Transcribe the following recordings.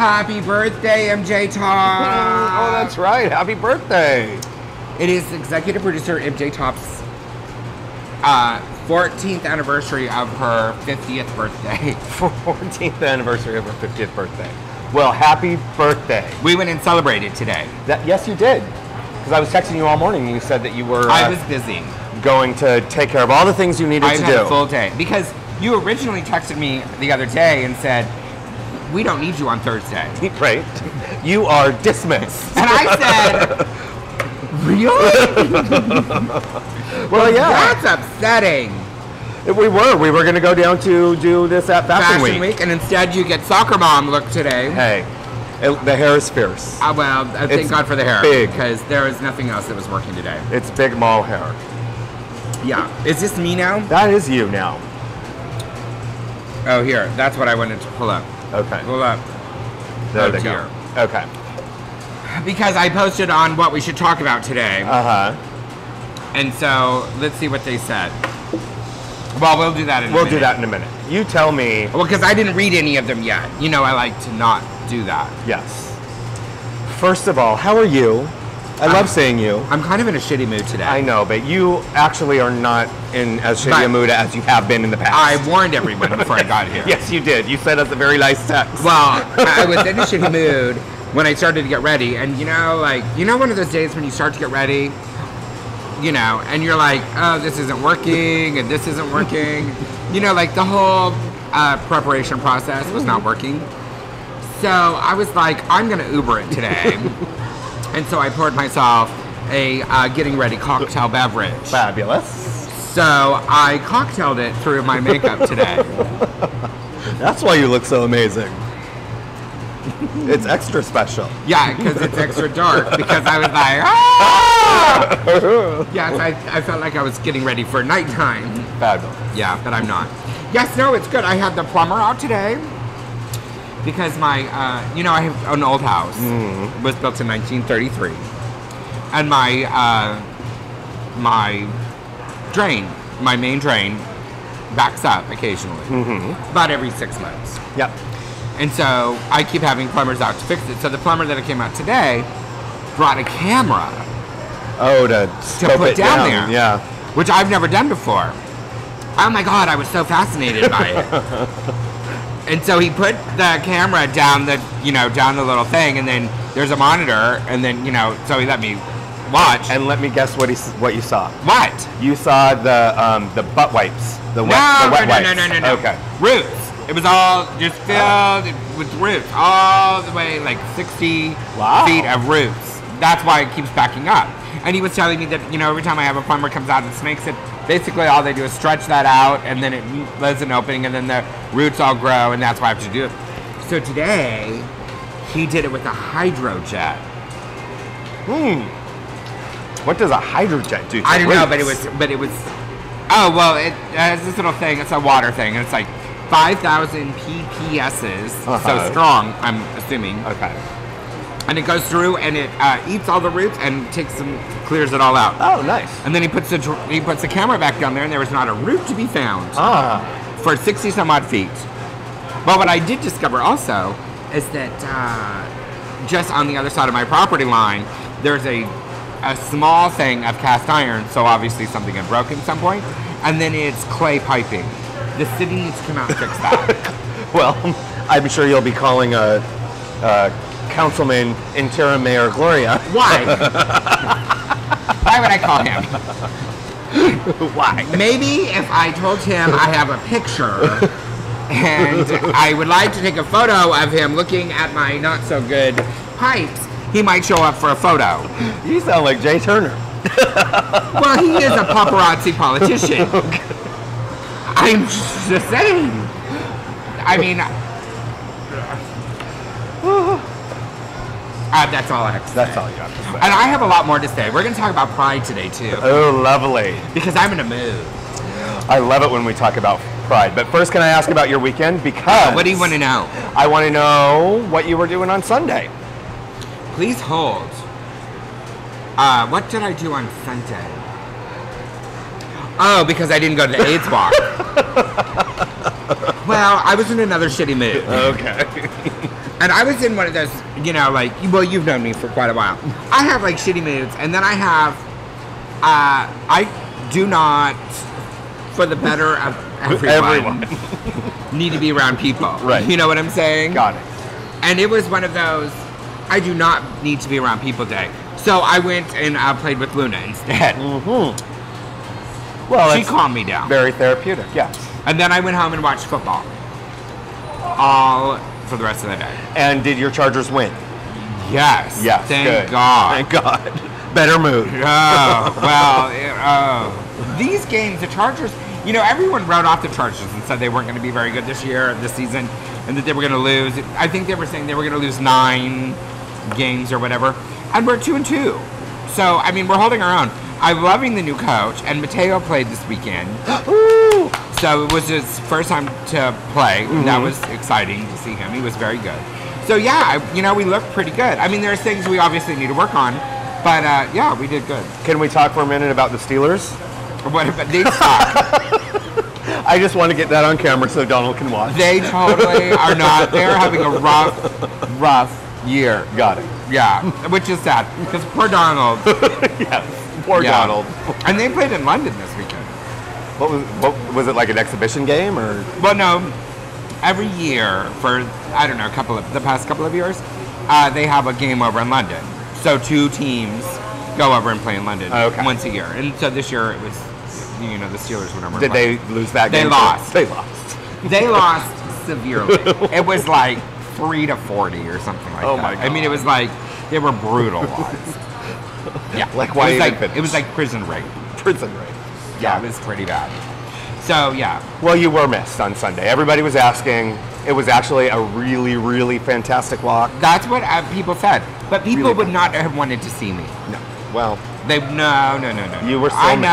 Happy birthday, MJ Topp. Oh, that's right. Happy birthday. It is executive producer MJ Topp's 14th anniversary of her 50th birthday. 14th anniversary of her 50th birthday. Well, happy birthday. We went and celebrated today. Yes, you did. Because I was texting you all morning and you said that you were... I was busy. Going to take care of all the things you needed to do. I had a full day. Because you originally texted me the other day and said, we don't need you on Thursday. Right. You are dismissed. And I said, really? Well, yeah. That's upsetting. We were going to go down to do this at Fashion Week. And instead you get soccer mom look today. Hey, the hair is fierce. Well, thank God for the hair. Big. Because there was nothing else that was working today. It's big mall hair. Yeah. Is this me now? That is you now. Oh, here. That's what I wanted to pull up. Okay. Pull up. There they go. Okay. Because I posted on what we should talk about today. Uh-huh. And so, let's see what they said. Well, we'll do that in a minute. We'll do that in a minute. You tell me. Well, because I didn't read any of them yet. You know, I like to not do that. Yes. First of all, how are you? I love seeing you. I'm kind of in a shitty mood today. I know, but you actually are not in as shitty a mood as you have been in the past. I warned everyone before I got here. Yes, you did. You said us a very nice text. Well, I was in a shitty mood when I started to get ready. And you know, like, one of those days when you start to get ready, you know, and you're like, oh, this isn't working, and this isn't working. You know, like the whole preparation process was not working. So I was like, I'm going to Uber it today. And so I poured myself a getting ready cocktail beverage. Fabulous. So I cocktailed it through my makeup today. That's why you look so amazing. It's extra special. Yeah, because it's extra dark. Because I was like, ah! Yes, I felt like I was getting ready for nighttime. Fabulous. Yeah, but I'm not. Yes, no, it's good. I had the plumber out today. Because my, I have an old house. It was built in 1933. And my drain, my main drain, backs up occasionally. About every 6 months. Yep. And so I keep having plumbers out to fix it. So the plumber that came out today brought a camera. Oh, to put it down there. Yeah. Which I've never done before. Oh my God, I was so fascinated by it. And so he put the camera down down the little thing, and then there's a monitor, and then, so he let me watch. And let me guess what you saw. What? You saw the butt wipes. The wet wipes. No. Okay. Roots. It was all just filled with roots, all the way like 60 feet of roots. That's why it keeps backing up. And he was telling me that, every time I have a plumber comes out and snakes it, basically all they do is stretch that out, and then it leaves an opening, and then the roots all grow, and that's why I have to do it. So today, he did it with a hydrojet. What does a hydrojet do to I don't roots? know, but it was, oh, well, it has this little thing, it's a water thing, and it's like 5,000 pps's, so strong, I'm assuming. Okay. And it goes through and it eats all the roots and clears it all out. Oh, nice. And then he puts the camera back down there, and there was not a root to be found for 60 some odd feet. But what I did discover also is that just on the other side of my property line, there's a small thing of cast iron, so obviously something had broken at some point, and then it's clay piping. The city needs to come out and fix that. Well, I'm sure you'll be calling a Councilman Interim Mayor Gloria. Why? Why would I call him? Why? Maybe if I told him I have a picture and I would like to take a photo of him looking at my not so good pipes, he might show up for a photo. You sound like Jay Turner. Well, he is a paparazzi politician. Okay. I'm just saying. I mean, that's all I have to say. That's all you have to say. And I have a lot more to say. We're going to talk about Pride today, too. Oh, lovely. Because I'm in a mood. I love it when we talk about Pride. But first, can I ask about your weekend? Because... what do you want to know? I want to know what you were doing on Sunday. Please hold. What did I do on Sunday? Oh, because I didn't go to the AIDS bar. Well, I was in another shitty mood. Okay. And I was in one of those, you know, like, well, you've known me for quite a while. I have like shitty moods, and then I have, I do not, for the better of everyone. Need to be around people. Right. You know what I'm saying? Got it. And it was one of those, I do not need to be around people day. So I went and played with Luna instead. Mm-hmm. Well, she calmed me down. Very therapeutic, yes. And then I went home and watched football. All for the rest of the day. And did your Chargers win? Yes. Yes. Thank God. Thank God. Better mood. Oh, well, these games, the Chargers, you know, everyone wrote off the Chargers and said they weren't going to be very good this season, and that they were going to lose. I think they were saying they were going to lose 9 games or whatever, and we're 2-2. So, I mean, we're holding our own. I'm loving the new coach, and Mateo played this weekend. Ooh. So it was his first time to play. Mm-hmm. That was exciting to see him. He was very good. So yeah, you know, we looked pretty good. I mean, there's things we obviously need to work on, but yeah, we did good. Can we talk for a minute about the Steelers? What about they suck? I just want to get that on camera so Donald can watch. They totally are not. They're having a rough year. Got it. Yeah, which is sad because poor Donald. Yes, poor Donald. And they played in London this weekend. What was it, like an exhibition game or? Well, no. Every year for I don't know the past couple of years, they have a game over in London. So 2 teams go over and play in London once a year. And so this year it was, you know, the Steelers went over. Did they lose that game? They lost. They lost. They lost severely. It was like 3-40 or something like that. Oh my God. I mean, it was like they were brutalized. Yeah. Like why? It was like prison rape. Prison rape. Yeah, it was pretty bad. So, yeah. Well, you were missed on Sunday. Everybody was asking. It was actually a really, really fantastic walk. That's what people said. But people really would not have wanted to see me. No. Well. No. You were so I missed.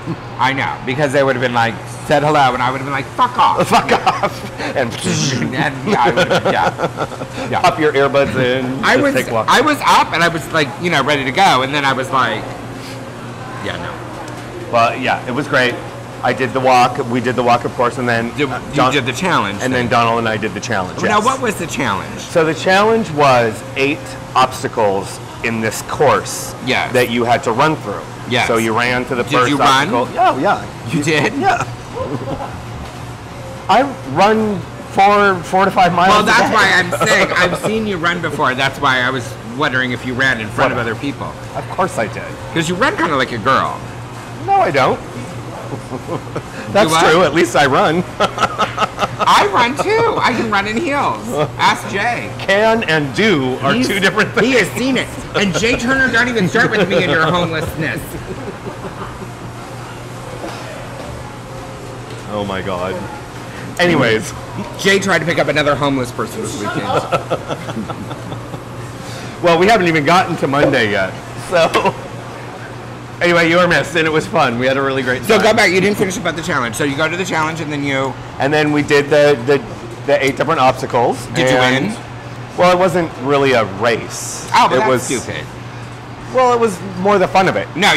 know. I know. Because they would have been like, said hello, and I would have been like, fuck off. Fuck off. And yeah, I would have been, yeah. Pop your earbuds in. I was up, and I was like, you know, ready to go. And then I was like, yeah, no. Well, yeah, it was great. I did the walk. We did the walk, of course, and then you did the challenge. And then Donald and I did the challenge. Well, yes. Now, what was the challenge? So the challenge was 8 obstacles in this course that you had to run through. Yes. So you ran to the did first you obstacle. Run? Yeah. You did? Yeah. I run 4 to 5 miles. Well, that's why I'm saying I've seen you run before. That's why I was wondering if you ran in front of other people. Of course I did. Because you run kind of like a girl. No, I don't. That's true. At least I run. I run too. I can run in heels. Ask Jay. Can and do are 2 different things. He has seen it. And Jay Turner, don't even start with me in your homelessness. Oh my God. Anyways. Jay tried to pick up another homeless person this weekend. Well, we haven't even gotten to Monday yet. So. Anyway, you were missed, and it was fun. We had a really great time. So go back. You didn't finish about the challenge. So you go to the challenge, and then you... And then we did the 8 different obstacles. Did you win? Well, it wasn't really a race. Oh, but that's stupid. Well, it was more the fun of it. No.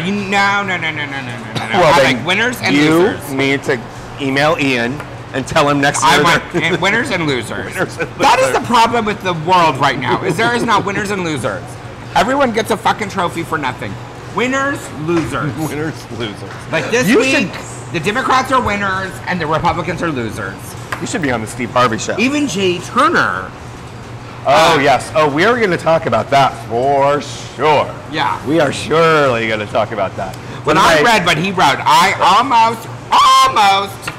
Well, like winners and losers. You need to email Ian and tell him next year. And winners and losers. That is the problem with the world right now. There is not winners and losers. Everyone gets a fucking trophy for nothing. Winners, losers. Winners, losers. Like this week, the Democrats are winners and the Republicans are losers. You should be on the Steve Harvey show. Even Jay Turner. Oh, yes. Oh, we are going to talk about that for sure. Yeah. We are surely going to talk about that. When I read what he wrote, I almost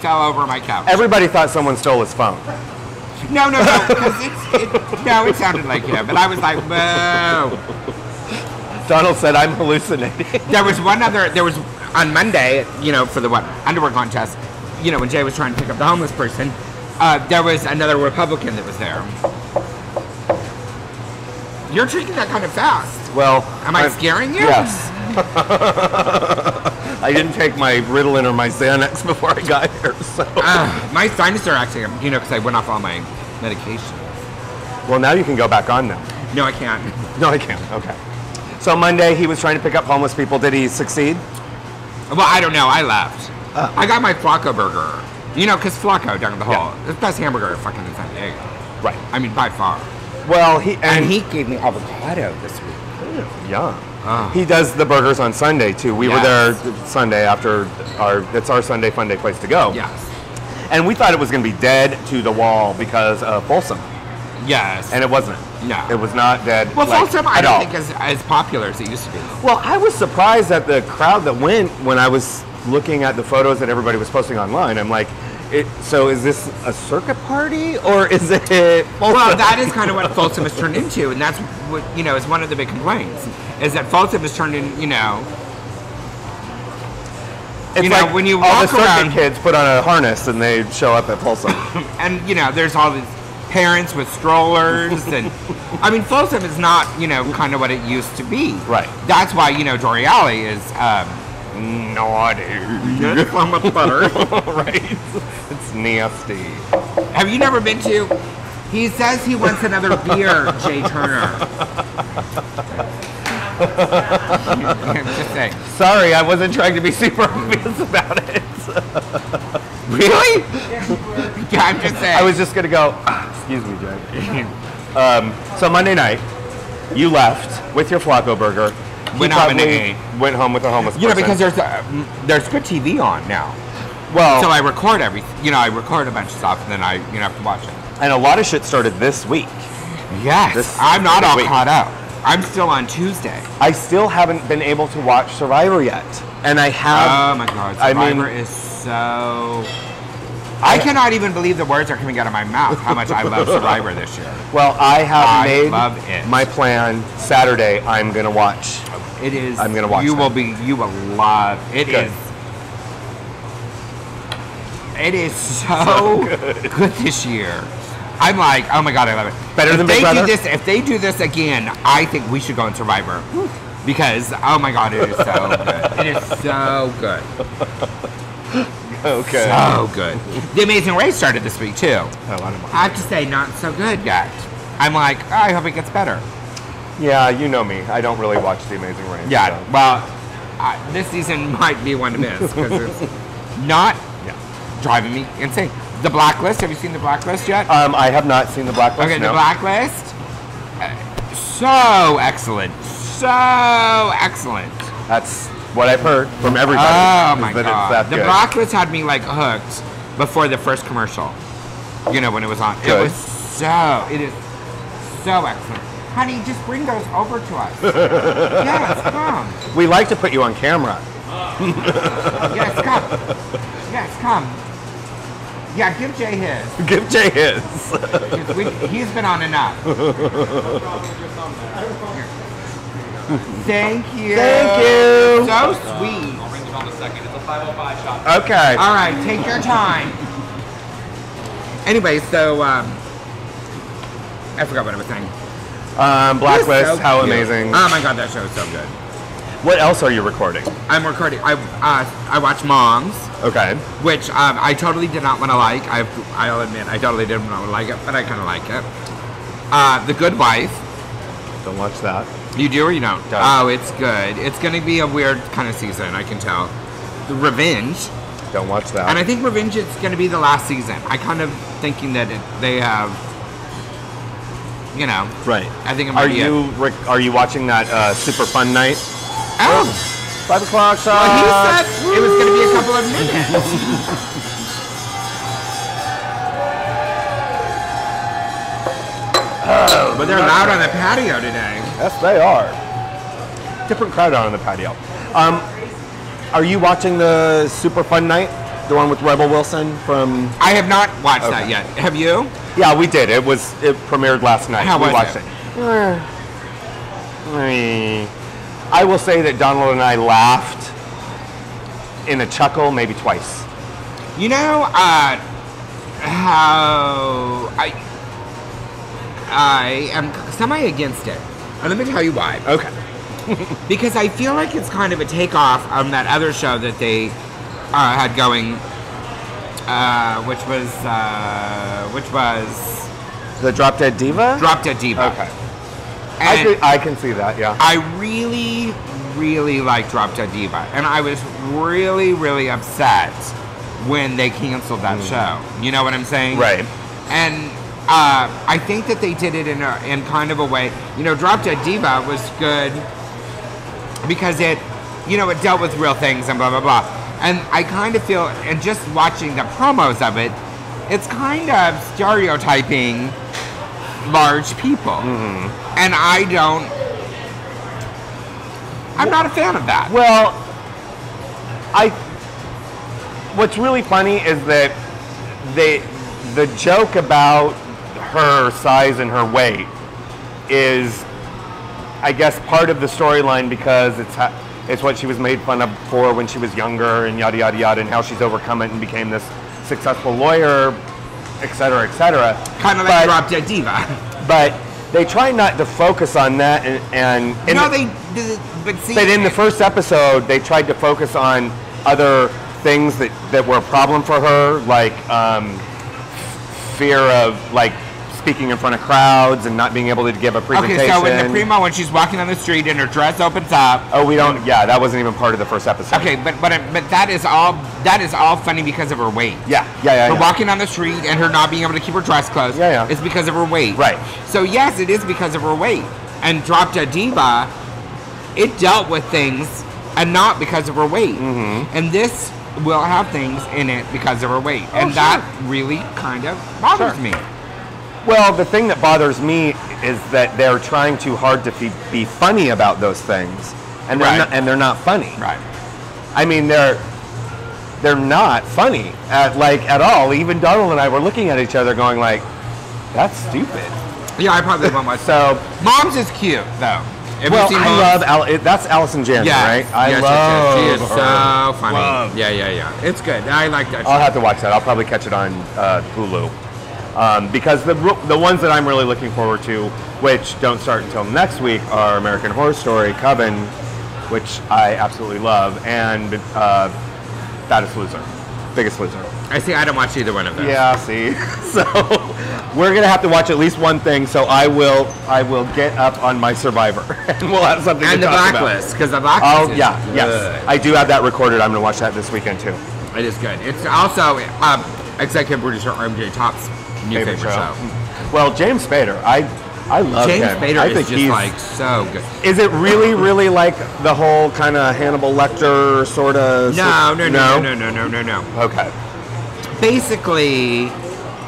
fell over my couch. Everybody thought someone stole his phone. No, because it sounded like him. But I was like, whoa. Donald said, I'm hallucinating. There was on Monday, you know, for the underwear contest, you know, when Jay was trying to pick up the homeless person, there was another Republican that was there. You're drinking that kind of fast. Well, am I scaring you? Yes. I didn't take my Ritalin or my Xanax before I got here, so. My sinuses are acting, you know, because I went off all my medication. Well, now you can go back on them. No, I can't. No, I can't. Okay. So Monday, he was trying to pick up homeless people. Did he succeed? Well, I don't know. I left. I got my Flaco burger. You know, because Flaco down the hall, it's the best hamburger fucking in San Diego. Right. I mean, by far. Well, and he gave me avocado this week. Yeah. Oh. He does the burgers on Sunday too. We were there Sunday after it's our Sunday Fun Day place to go. Yes. And we thought it was going to be dead to the wall because of Folsom. Yes. And it wasn't. No. It was not dead. Well, Folsom I don't think is as popular as it used to be. Well, I was surprised at the crowd that went when I was looking at the photos that everybody was posting online. I'm like, so is this a circuit party or is it Folsom? Well, that is kind of what Folsom has turned into, and that's what, is one of the big complaints, is that Folsom has turned in, It's like when you all walk the circuit around, kids put on a harness and they show up at Folsom. and, there's all these parents with strollers, and, I mean, Folsom is not, kind of what it used to be. Right. That's why, Dory Alley is, naughty. It's so much better. Right. It's nasty. Have you never been to? He says he wants another beer, Jay Turner. I'm just saying. Sorry, I wasn't trying to be super obvious about it. Really? Yeah, I'm just saying. I was just gonna go. Excuse me, Jay. So Monday night, you left with your Flaco burger. Went home and ate. Went home with a homeless person. Because there's good TV on now. Well, so I record everything. I record a bunch of stuff, and then I have to watch it. And a lot of shit started this week. Yes. I'm not all caught up. I'm still on Tuesday. I still haven't been able to watch Survivor yet, and I have. Oh my God, Survivor is so. I cannot even believe the words are coming out of my mouth. How much I love Survivor this year. Well, I have made love it. My plan. Saturday, I'm gonna watch. It is. I'm gonna watch. You will love it. Good. It is so good this year. I'm like, oh my God, I love it. Better than Big Brother? If they do this again, I think we should go on Survivor. Because, oh my God, it is so good. It is so good. Okay. So good. The Amazing Race started this week, too. Oh, I have to say, not so good yet. I'm like, oh, I hope it gets better. Yeah, you know me. I don't really watch The Amazing Race. Yeah, so. well, this season might be one to miss because it's not driving me insane. The Blacklist, have you seen The Blacklist yet? I have not seen The Blacklist, Okay, no. The Blacklist, so excellent. So excellent. That's what I've heard from everybody. Oh my God. The good. Blacklist had me like hooked before the first commercial. When it was on. Good. It is so excellent. Honey, just bring those over to us. Yes, come. We like to put you on camera. Yes, come. Yes, come. Yeah, give Jay his. Give Jay his. He's been on enough. Thank you. Thank you. So sweet. I'll ring the bell in a second. It's a 505 shot. Okay. All right, take your time. Anyway, so I forgot what I was saying. Blacklist, So how cute. amazing. Oh my God, that show is so good. What else are you recording? I'm recording. I watched Moms, Okay. which I totally did not want to like. I'll admit, I totally didn't want to like it, but I kind of like it. The Good Wife. Don't watch that. You do or you don't? Don't. Oh, it's good. It's going to be a weird kind of season, I can tell. The Revenge. Don't watch that. And I think Revenge is going to be the last season. I kind of thinking that they have, Right. I think it might be Are you watching that Super Fun Night? Oh! 5 o'clock shot. Well, he said it was going to be a couple of minutes. But they're loud on the patio today. Yes, they are. Different crowd out on the patio. Are you watching the Super Fun Night? The one with Rebel Wilson from... I have not watched that yet. Have you? Yeah, we did. It premiered last night. How we was watched it? I will say that Donald and I laughed in a chuckle maybe twice. How I am semi against it. And let me tell you why. Okay. Because I feel like it's kind of a takeoff on that other show that they had going, which was The Drop Dead Diva? Drop Dead Diva. Okay. And I can see that, yeah. I really, really like Drop Dead Diva, and I was really, really upset when they canceled that show. You know what I'm saying? Right. And I think that they did it in kind of a way. You know, Drop Dead Diva was good because it dealt with real things and blah, blah, blah. And I kind of feel, and just watching the promos of it, it's kind of stereotyping large people. Mm-hmm. And I'm not a fan of that. Well, what's really funny is that the joke about her size and her weight is, I guess, part of the storyline because it's what she was made fun of for when she was younger and yada yada yada, and how she's overcome it and became this successful lawyer, etc., etc. Kind of like Drop Dead Diva. But they try not to focus on that, but in the first episode they tried to focus on other things that were a problem for her, like fear of like speaking in front of crowds and not being able to give a presentation. Okay, so in the primo, when she's walking on the street and her dress opens up. Oh, that wasn't even part of the first episode. Okay, but that is all funny because of her weight. Yeah. Her walking on the street and her not being able to keep her dress closed. Yeah. It's because of her weight. Right. So yes, it is because of her weight. And Drop Dead Diva, it dealt with things and not because of her weight. Mm-hmm. And this will have things in it because of her weight. And that really kind of bothers me. Well, the thing that bothers me is that they're trying too hard to be funny about those things, and they're not funny. Right. I mean, they're not funny at all. Even Donald and I were looking at each other, going like, "That's stupid." Yeah, I probably won't watch. So, Mom's is cute though. That's Allison Janney, right? I love she is her. So funny. Yeah. It's good. I like that. I'll have to watch that. I'll probably catch it on Hulu. Because the ones that I'm really looking forward to, which don't start until next week, are American Horror Story, Coven, which I absolutely love, and Biggest Loser. I see. I don't watch either one of them. Yeah, see. So we're gonna have to watch at least one thing. So I will get up on my Survivor, and we'll have something to talk about. And the Blacklist, because the Blacklist is yes. good. I do have that recorded. I'm gonna watch that this weekend too. It is good. It's also executive producer MJ Topp's new favorite show. Well, James Spader, I love James him. Spader is just like so good. Is it really like the whole kind of Hannibal Lecter sort of? No. Okay. Basically,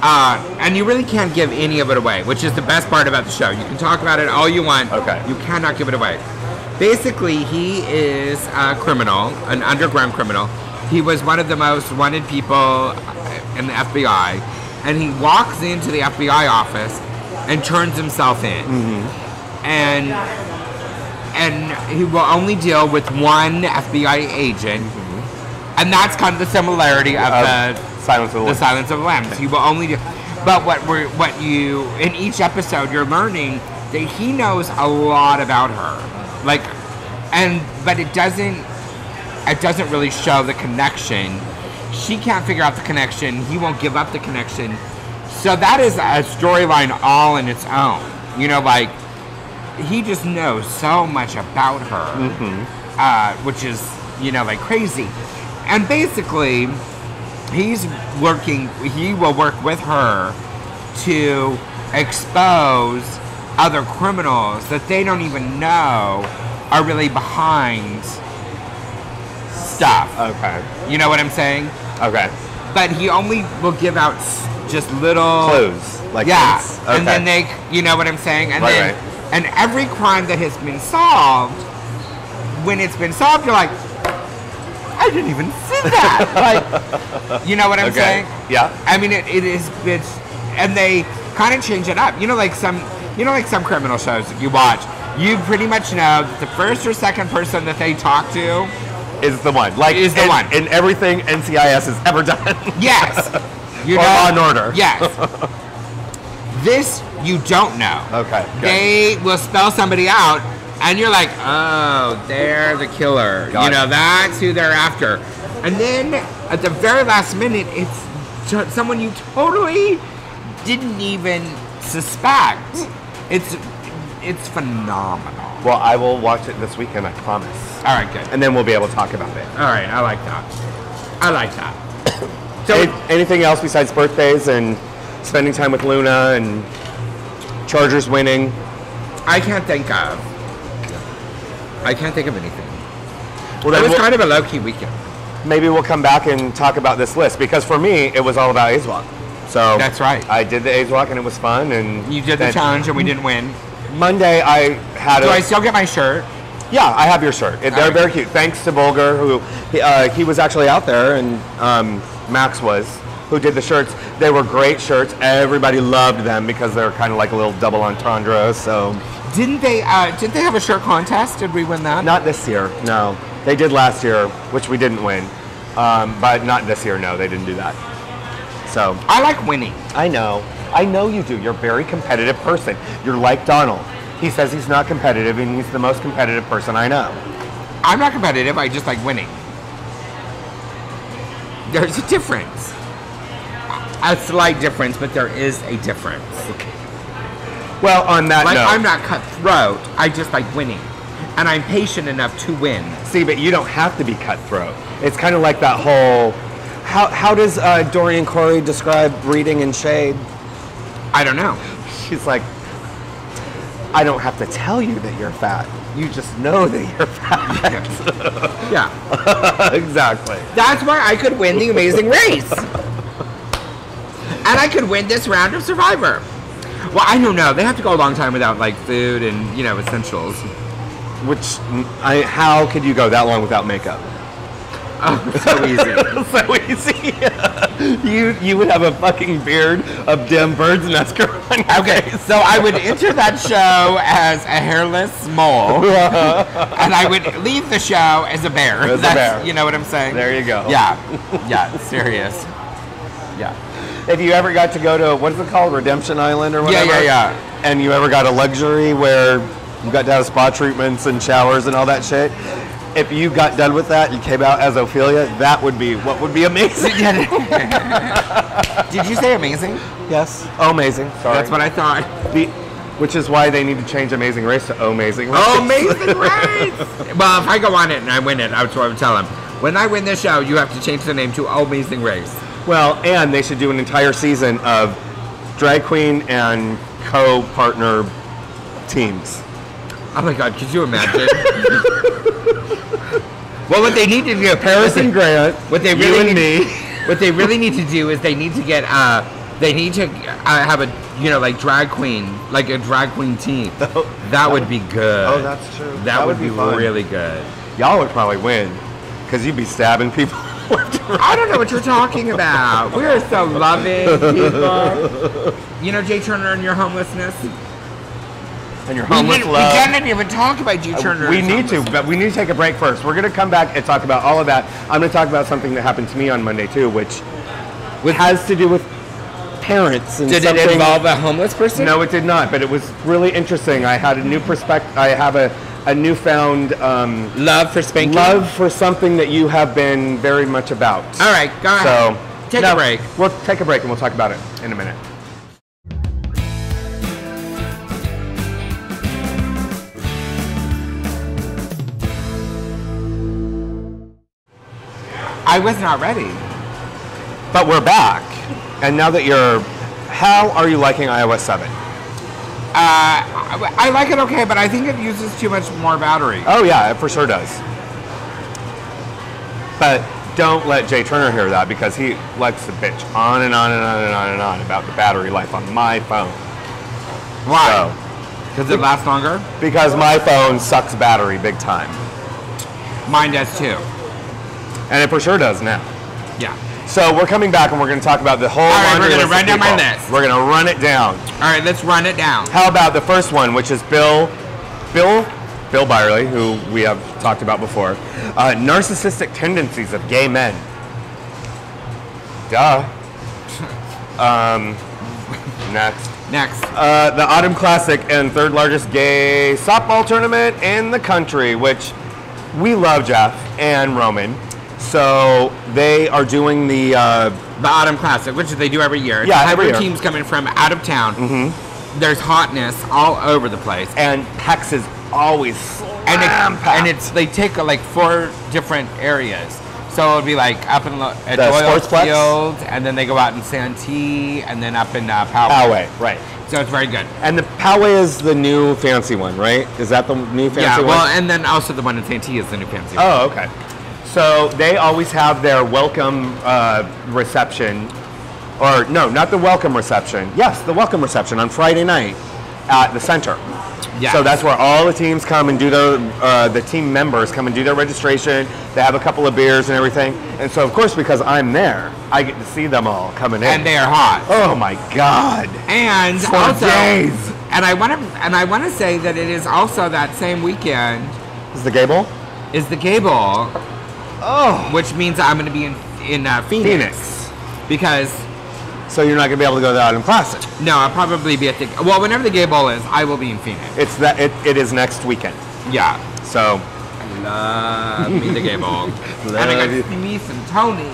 and you really can't give any of it away, which is the best part about the show. You can talk about it all you want. Okay. You cannot give it away. Basically, he is a criminal, an underground criminal. He was one of the most wanted people in the FBI, and he walks into the FBI office and turns himself in. Mm-hmm. And he will only deal with one FBI agent, mm-hmm. and that's kind of the similarity of the Silence of the Lambs. Okay. He will only do, but what you in each episode you're learning that he knows a lot about her, but it doesn't really show the connection. She can't figure out the connection. He won't give up the connection. So that is a storyline all in its own. He just knows so much about her, mm-hmm. Which is, crazy. And basically, he will work with her to expose other criminals that they don't even know are really behind stuff. Okay. You know what I'm saying? Okay. But he only will give out just little clues, Okay. And then you know what I'm saying? And right. And every crime that has been solved, when it's been solved, you're like, I didn't even see that. You know what I'm saying? Yeah. I mean, it's and they kind of change it up. Like some criminal shows that you watch, you pretty much know that the first or second person that they talk to is the one. One. In everything NCIS has ever done. Yes. Law and Order. Yes. This you don't know. Okay. Good. They will spell somebody out, and you're like, oh, they're the killer. Got it. That's who they're after. And then at the very last minute, it's someone you totally didn't even suspect. It's phenomenal. Well, I will watch it this weekend, I promise. All right, good. And then we'll be able to talk about it. All right, I like that. So, anything else besides birthdays and spending time with Luna and Chargers winning. I can't think of anything. Well, It then was kind of a low-key weekend. maybe we'll come back and talk about this list, because for me, it was all about A's Walk. So That's right. I did the A's Walk and it was fun. And You did the then challenge and we didn't win. Monday, I had Do I still get my shirt? Yeah, I have your shirt. They're right. very cute. Thanks to Bulger, who he was actually out there, and Max was, who did the shirts. They were great shirts. Everybody loved them because they're kind of like a little double entendre. So Didn't they have a shirt contest? Did we win that? not this year, no. They did last year, which we didn't win, but not this year. No, they didn't do that. So I like winning. I know you do. You're a very competitive person. You're like Donald. He says he's not competitive, and he's the most competitive person I know. I'm not competitive. I just like winning. There's a difference. A slight difference, but there is a difference. Well, on that Like, note, I'm not cutthroat. I just like winning. And I'm patient enough to win. see, but you don't have to be cutthroat. It's kind of like that whole. How does Dorian Corey describe reading in shade? I don't know. She's like, I don't have to tell you that you're fat. You just know that you're fat. Yeah. Exactly. That's why I could win the Amazing Race. And I could win this round of Survivor. Well, I don't know. They have to go a long time without like food and, you know, essentials. Which, how could you go that long without makeup? Oh, so easy. So easy. You would have a fucking beard of dim bird's nest growing on your Okay, face. so I would enter that show as a hairless mole, and I would leave the show as a bear. As a bear. You know what I'm saying? There you go. Yeah, serious. Yeah. If you ever got to go to, what is it called, Redemption Island or whatever? Yeah. And you ever got a luxury where you got to have spa treatments and showers and all that shit, if you got done with that and came out as Ophelia, that would be what would be amazing. Did you say amazing? Yes. Oh, amazing. Sorry. That's what I thought. Which is why they need to change Amazing Race to Amazing Race. Oh, Amazing Race! Well, if I go on it and I win it, that's what I would tell them. When I win this show, you have to change the name to Amazing Race. Well, and they should do an entire season of drag queen and co-partner teams. Oh my God, could you imagine? Well, what they need to do, Paris and Grant, what they you really and need, me. what they really need to do is they need to get, have a, you know, like drag queen, like a drag queen team. That would be good. Oh, that's true. That would be fun. really good. Y'all would probably win, because you'd be stabbing people. I don't know what you're talking about. We are so loving people. You know, Jay Turner and your homelessness. And your homeless We love. didn't even talk about Jay Turner. We and need to, homelessness. but we need to take a break first. We're going to come back and talk about all of that. I'm going to talk about something that happened to me on Monday too, which has to do with parents. And Did it involve a homeless person? No, it did not, but it was really interesting. I had a new perspective. I have a newfound Love for spanking? love for something that you have been very much about. All right, go ahead. So Take a break. We'll take a break and we'll talk about it in a minute. I was not ready. But we're back, and now that how are you liking iOS 7? I like it okay, but I think it uses too much more battery. Oh yeah, it for sure does. But don't let Jay Turner hear that, because he likes to bitch on and on and on and on and on about the battery life on my phone. Why? Does it last longer? Because my phone sucks battery big time. Mine does too. And it for sure does now. Yeah. So we're coming back and we're going to talk about the whole right, laundry we're gonna list run of down my people. list. We're going to run it down. All right, let's run it down. How about the first one, which is Bill Byerly, who we have talked about before. Narcissistic tendencies of gay men. Duh. Next. The Autumn Classic and third largest gay softball tournament in the country, which we love Jeff and Roman. So they are doing the Autumn Classic, which they do every year. Yeah, every year. Teams coming from out of town. Mm-hmm. There's hotness all over the place. And PEX is always And they take like 4 different areas. So it would be like up in at The Doyle Sportsplex? Field, and then they go out in Santee, and then up in Poway. Poway, right. So it's very good. And the Poway is the new fancy one, right? Is that the new fancy Yeah, one? well, and then also the one in Santee is the new fancy one. Oh, okay. So they always have their welcome reception, or no, not the welcome reception. Yes, the welcome reception on Friday night at the center. Yes. So that's where all the teams come and do the team members come and do their registration. They have a couple of beers and everything. And so, of course, because I'm there, I get to see them all coming in. And they are hot. Oh my God! And For also, days. and I want to say that it is also that same weekend Is the Gable? is the Gable, Oh, which means I'm going to be in Phoenix. Because so you're not gonna be able to go out in Classic. no, I'll probably be at whenever the Gable is, I will be in Phoenix. It's that it is next weekend. Yeah. So I love me the Gable. And I got to see me some Tony.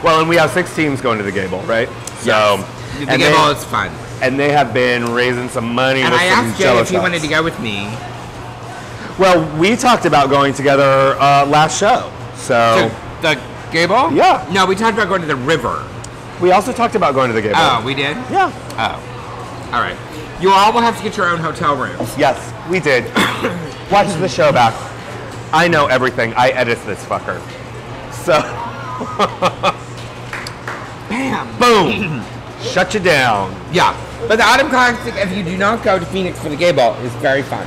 well, and we have 6 teams going to the Gable, right? So Yes. The Gable is fun. and they have been raising some money And with I some asked Jay Jello if he shots. wanted to go with me Well, we talked about going together last show. So to the Gable. Yeah. No, we talked about going to the river. we also talked about going to the Gable. Oh, we did? Yeah. Oh. All right. You all will have to get your own hotel rooms. Yes, we did. Watch the show back. I know everything. I edit this fucker. So, Bam. boom. Shut you down. Yeah. But the Autumn Classic, if you do not go to Phoenix for the Gable, is very fun.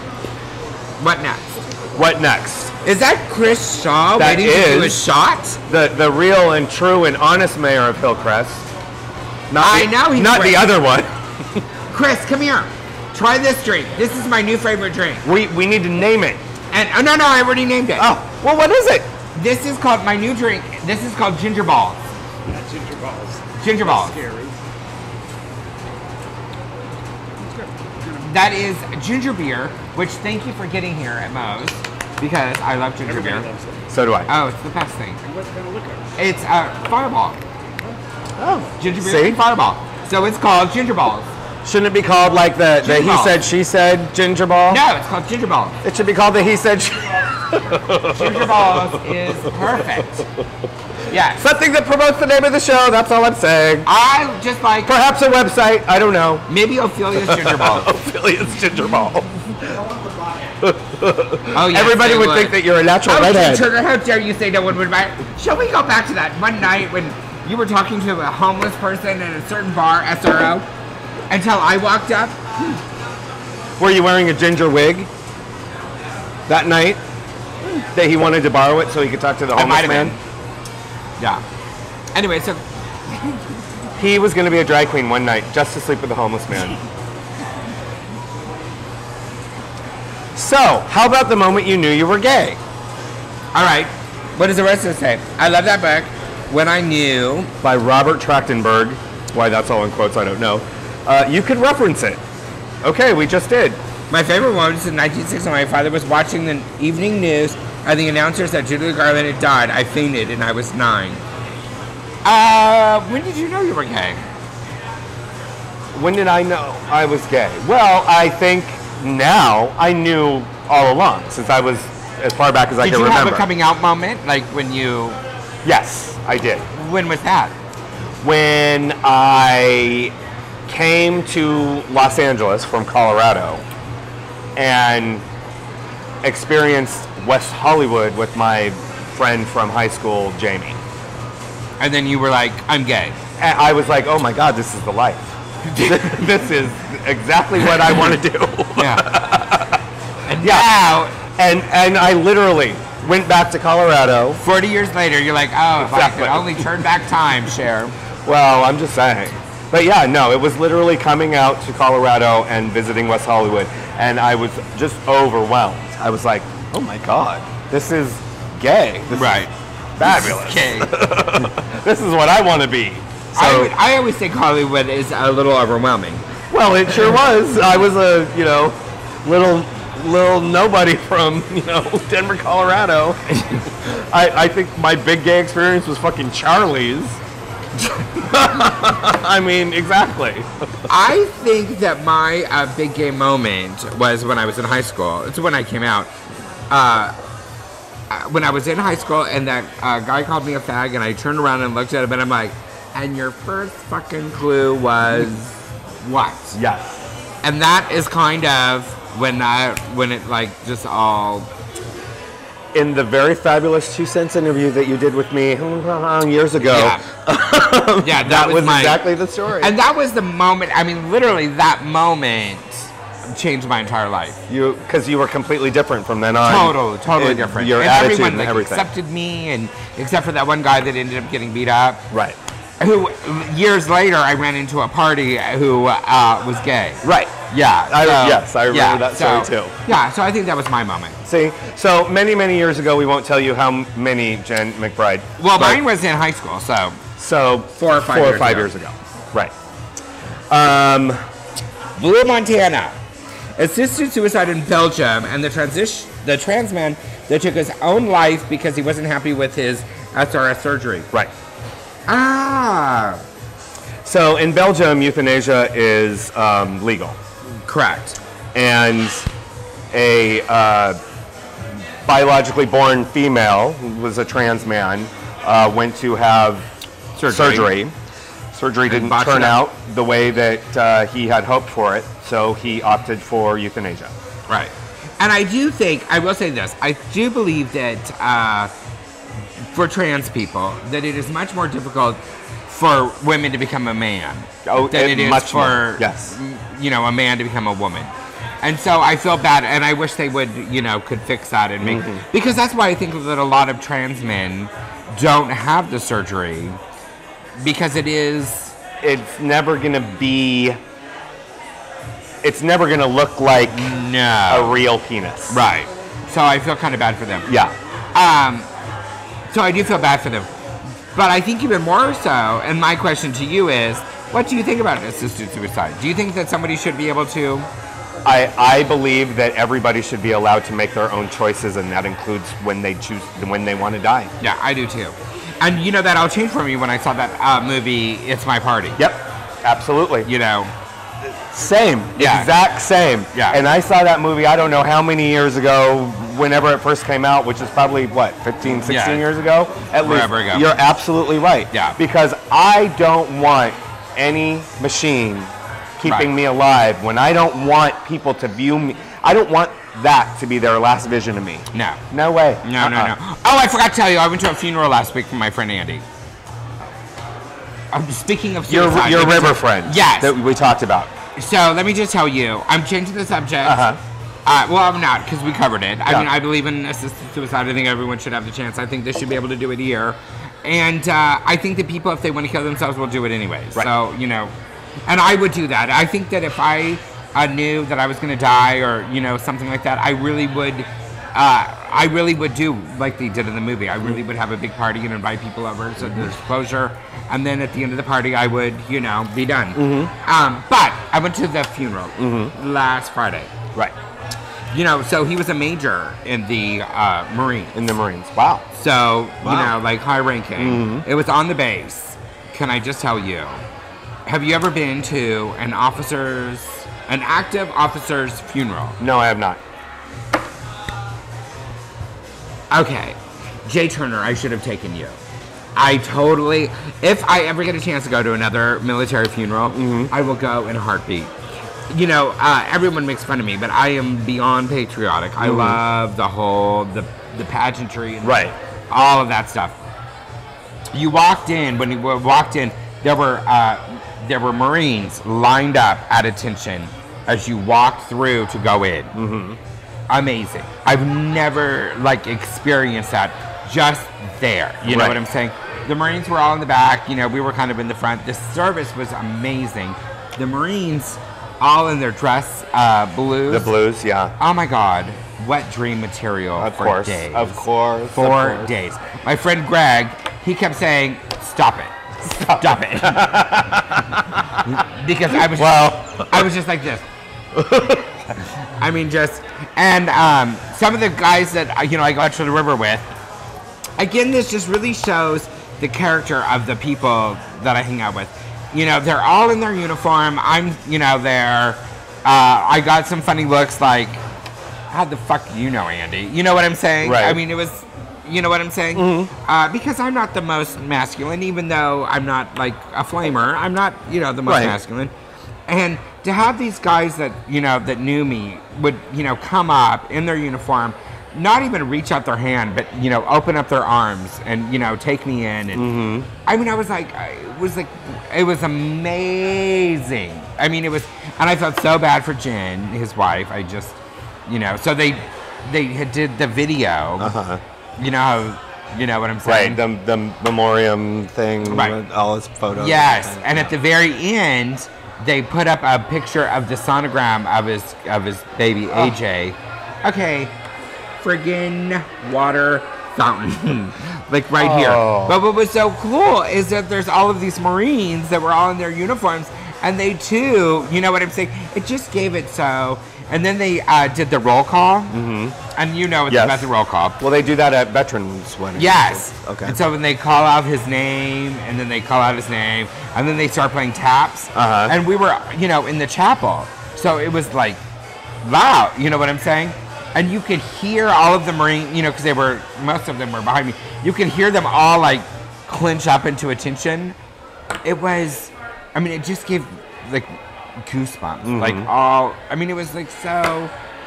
What next? What next? Is that Chris Shaw That waiting to do a is. shot? The real and true and honest mayor of Hillcrest. Not I the, know he's not great. the other one. Chris, come here. Try this drink. This is my new favorite drink. We need to name it. And oh no, I already named it. Oh, well, what is it? This is called my new drink. This is called Ginger Balls. Not ginger balls. Ginger Balls. Scary. That is ginger beer, which thank you for getting here at Moe's because I love ginger Everybody beer. loves it. So do I. Oh, it's the best thing. And what kind of liquor? It's Fireball. Oh, Ginger beer see? and Fireball. So it's called Ginger Balls. Shouldn't it be called like the Ginger he balls. said, she said ginger ball? No, it's called Ginger Balls. It should be called the he said, she Ginger Balls is perfect. Yes. Something that promotes the name of the show, that's all I'm saying. I just like Perhaps a website, I don't know. maybe Ophelia's Ginger Balls. Ophelia's ginger ball. Oh yeah. Everybody would think that you're a natural Oh, redhead. Turner, how dare you say no one would buy? Shall we go back to that one night when you were talking to a homeless person at a certain bar, SRO, until I walked up? Were you wearing a ginger wig that night? That he wanted to borrow it so he could talk to the I might homeless have man? been. Yeah. Anyway, so He was going to be a drag queen one night just to sleep with a homeless man. So, how about the moment you knew you were gay? all right. What does the rest of it say? I love that book. When I knew. By Robert Trachtenberg. Why that's all in quotes, I don't know. You could reference it. Okay, we just did. My favorite one was in 1960. My father was watching the evening news, and the announcer said Julia Garland had died. I fainted, and I was 9. When did you know you were gay? When did I know I was gay? Well, I think now I knew all along, since I was as far back as I Did can you remember. have a coming out moment, like when you? Yes, I did. When was that? When I came to Los Angeles from Colorado and experienced West Hollywood with my friend from high school, Jamie. And then you were like, I'm gay. And I was like, oh my God, this is the life. This is exactly what I want to do. Yeah. And Yeah. now, And I literally went back to Colorado. 40 years later, you're like, oh, if Exactly. I could only turn back time, Cher. Well, I'm just saying. But yeah, no, it was literally coming out to Colorado and visiting West Hollywood. And I was just overwhelmed. I was like, oh my God, this is gay. This Right. is fabulous. Okay. This is what I want to be. So, I always think Hollywood is a little overwhelming. well, it sure was. I was a, little nobody from, Denver, Colorado. I think my big gay experience was fucking Charlie's. I mean, exactly. I think that my big gay moment was when I was in high school. It's when I came out. when I was in high school and that guy called me a fag and I turned around and looked at him and I'm like, and your first fucking clue was what? Yes. And that is kind of when it like just all... In the very fabulous 2 Cents interview that you did with me years ago, yeah, that was exactly the story. And that was the moment, I mean, literally that moment changed my entire life. Because you were completely different from then on. Totally different. Your and attitude everyone, and like, everything. accepted me, and except for that one guy that ended up getting beat up. Right. Who, years later, I ran into a party who was gay. Right. Yeah. Yes, I remember that story too. Yeah, so I think that was my moment. See, so many, many years ago, we won't tell you how many, Jen McBride. Well, mine was in high school, so 4 or 5 years ago. Right. Blue, Montana. Assisted suicide in Belgium, and the trans man that took his own life because he wasn't happy with his SRS surgery. Right. Ah. So in Belgium, euthanasia is legal. Correct. And a biologically born female, who was a trans man, went to have surgery. Surgery didn't turn out the way that he had hoped for it, so he opted for euthanasia. Right. And I do think, I will say this, I do believe that for trans people, that it is much more difficult for women to become a man than it is for a man to become a woman. And so I feel bad, and I wish they would, could fix that and make because that's why I think that a lot of trans men don't have the surgery, because it's never gonna look like a real penis. Right. So I feel kind of bad for them. Yeah. So I do feel bad for them. But I think even more so, and my question to you is, what do you think about assisted suicide? Do you think that somebody should be able to? I believe that everybody should be allowed to make their own choices, and that includes when they want to die. Yeah, I do too. And that all changed for me when I saw that movie, It's My Party. Yep, absolutely. Same, yeah. Exact same. Yeah. And I saw that movie, I don't know how many years ago, whenever it first came out, which is probably, 15, 16 years ago? At least. Forever ago. You're absolutely right. Yeah. Because I don't want any machine keeping me alive when I don't want people to view me. I don't want that to be their last vision of me. No. No way. No. Oh, I forgot to tell you, I went to a funeral last week for my friend Andy. I'm speaking of suicide. Your river friend. Yes. That we talked about. So let me just tell you, I'm changing the subject. Well, I'm not, because we covered it. I mean, I believe in assisted suicide. I think everyone should have the chance. I think they should be able to do it here. And I think that people, if they want to kill themselves, will do it anyways. Right. So, and I would do that. I think that if I knew that I was going to die or, something like that, I really would do like they did in the movie. I really would have a big party and invite people over so there's closure. And then at the end of the party, I would, be done. But I went to the funeral last Friday. Right. So he was a major in the Marines. In the Marines. Wow. So, like high ranking. It was on the base. Can I just tell you, have you ever been to an active officer's funeral? No, I have not. Okay. Jay Turner, I should have taken you. If I ever get a chance to go to another military funeral, I will go in a heartbeat. Everyone makes fun of me, but I am beyond patriotic. I love the pageantry and all of that stuff. When you walked in, there were Marines lined up at attention as you walked through to go in. Amazing. I've never experienced that just there. You know what I'm saying? The Marines were all in the back. We were kind of in the front. The service was amazing. The Marines, all in their dress blues. The blues, yeah. Oh my God. Wet dream material for days. Of course. For days. My friend Greg, he kept saying, stop it. Stop it. Because I was just like this. I mean, and some of the guys that, I go out to the river with, again, this just really shows the character of the people that I hang out with. They're all in their uniform. I'm, there. I got some funny looks like, how the fuck do you know, Andy? You know what I'm saying? Right. I mean, it was You know what I'm saying? Because I'm not the most masculine, even though I'm not like a flamer. I'm not, the most masculine. And to have these guys that, that knew me would, come up in their uniform, not even reach out their hand, but, open up their arms and, take me in. And I mean, it was amazing. I mean, and I felt so bad for Jen, his wife. I just, so they did the video. You know what I'm saying? Right, the memoriam thing, with all his photos. Yes, and at the very end, they put up a picture of the sonogram of his baby AJ. Okay, friggin' water fountain, like right here. But what was so cool is that there's all of these Marines that were all in their uniforms, and they too, you know what I'm saying? It just gave it so. And then they did the roll call, and it's about the roll call. Well, they do that at veterans weddings. Yes. Okay. And so when they call out his name, and then they call out his name, and then they start playing taps, and we were, in the chapel, so it was like loud. You know what I'm saying? And you could hear all of the Marine, because most of them were behind me. You could hear them all like clinch up into attention. It was, it just gave like goosebumps, it was like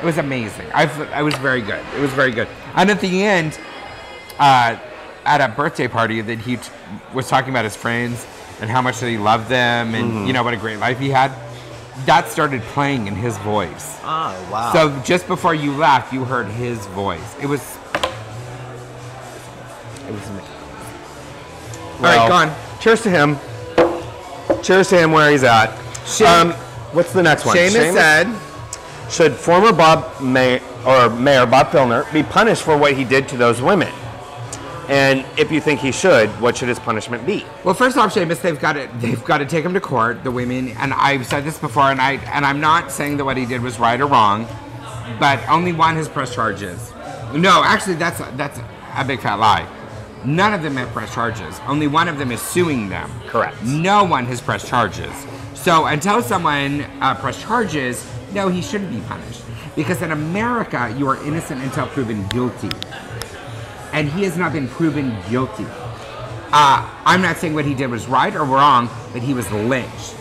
it was amazing. I was very good. It was very good. And at the end, at a birthday party, that he was talking about his friends and how much that he loved them, and what a great life he had. That started playing in his voice. Oh, wow. So just before you left, you heard his voice. It was amazing. All right, go on. Cheers to him. Cheers to him where he's at. What's the next one? Seamus said, should former Mayor Bob Filner be punished for what he did to those women? And if you think he should, what should his punishment be? Well, first off, Seamus, they've got to take him to court, the women. And I've said this before, and I'm not saying that what he did was right or wrong, but only one has pressed charges. No, actually, that's a big fat lie. None of them have pressed charges. Only one of them is suing them. Correct. No one has pressed charges. So until someone pressed charges, no, he shouldn't be punished. Because in America, you are innocent until proven guilty. And he has not been proven guilty. I'm not saying what he did was right or wrong, but he was lynched.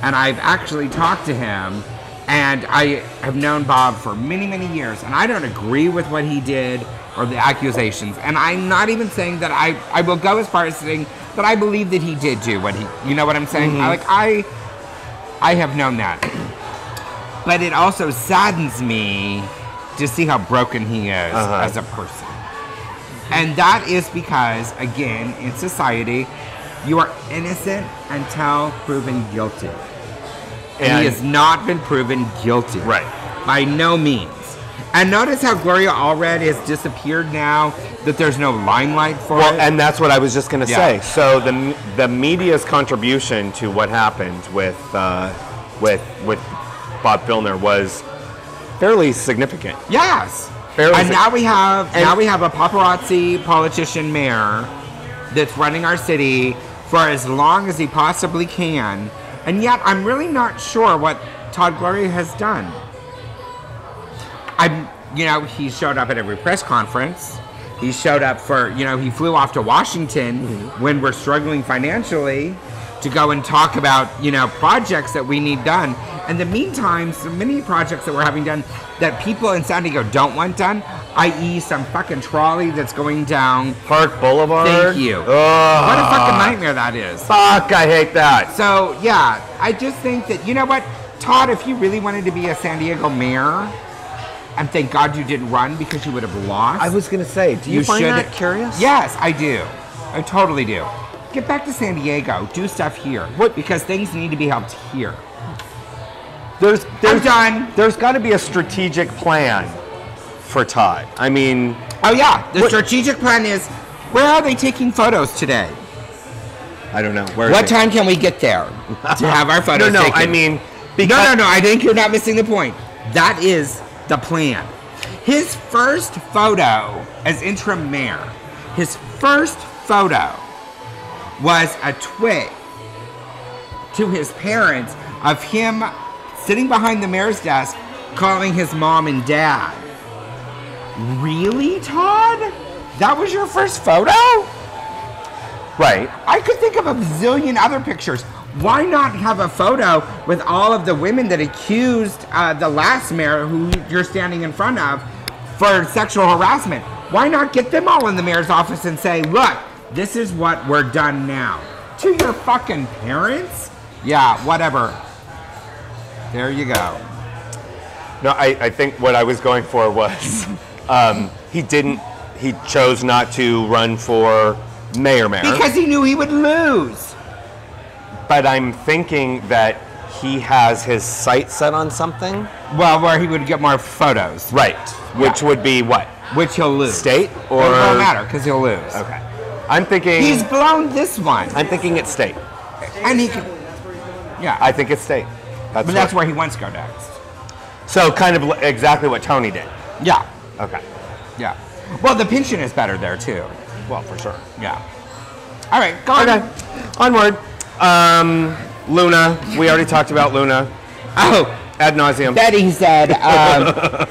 And I've actually talked to him, and I have known Bob for many, many years, and I don't agree with what he did or the accusations. And I'm not even saying that I will go as far as saying that I believe that he did do what he, you know what I'm saying? I have known that. But it also saddens me to see how broken he is as a person. And that is because, again, in society, you are innocent until proven guilty. And he has not been proven guilty. Right. By no means. And notice how Gloria Allred has disappeared now, that there's no limelight for it. And that's what I was just going to say. So the media's contribution to what happened with Bob Filner was fairly significant. Yes. And now we have a paparazzi politician mayor that's running our city for as long as he possibly can. And yet I'm really not sure what Todd Gloria has done. He showed up at every press conference. He showed up for, he flew off to Washington when we're struggling financially to go and talk about, projects that we need done. In the meantime, so many projects that we're having done that people in San Diego don't want done, i.e. some fucking trolley that's going down Park Boulevard. Thank you. What a fucking nightmare that is. Fuck, I hate that. So, yeah, I just think that, you know what, Todd, if you really wanted to be a San Diego mayor, and thank God you didn't run because you would have lost. I was going to say, do you find that curious? Yes, I do. I totally do. Get back to San Diego. Do stuff here. Because things need to be helped here. I'm done. There's got to be a strategic plan for Todd. I mean... Oh, yeah. The strategic plan is, where are they taking photos today? I don't know. What time can we get there to have our photos taken? I mean... No. I think you're not missing the point. That is the plan. His first photo as interim mayor, his first photo was a tweet to his parents of him sitting behind the mayor's desk calling his mom and dad. Really, Todd? That was your first photo? Right. I could think of a zillion other pictures. Why not have a photo with all of the women that accused the last mayor, who you're standing in front of, for sexual harassment? Why not get them all in the mayor's office and say, look, this is what we're done now? To your fucking parents? Yeah, whatever. There you go. No, I think what I was going for was he chose not to run for mayor. Because he knew he would lose. But I'm thinking that he has his sights set on something. Well, where he would get more photos. Right. Which would be what? Which he'll lose. State or? It won't matter because he'll lose. Okay. I'm thinking. He's blown this one. I'm thinking it's state. And he can. Yeah. I think it's state. But that's where he wants to go next. So kind of exactly what Tony did. Yeah. Okay. Yeah. Well, the pension is better there too. Well, for sure. Yeah. All right, go on. Okay. Onward. Luna. We already talked about Luna. Oh. Ad nauseum. Betty said that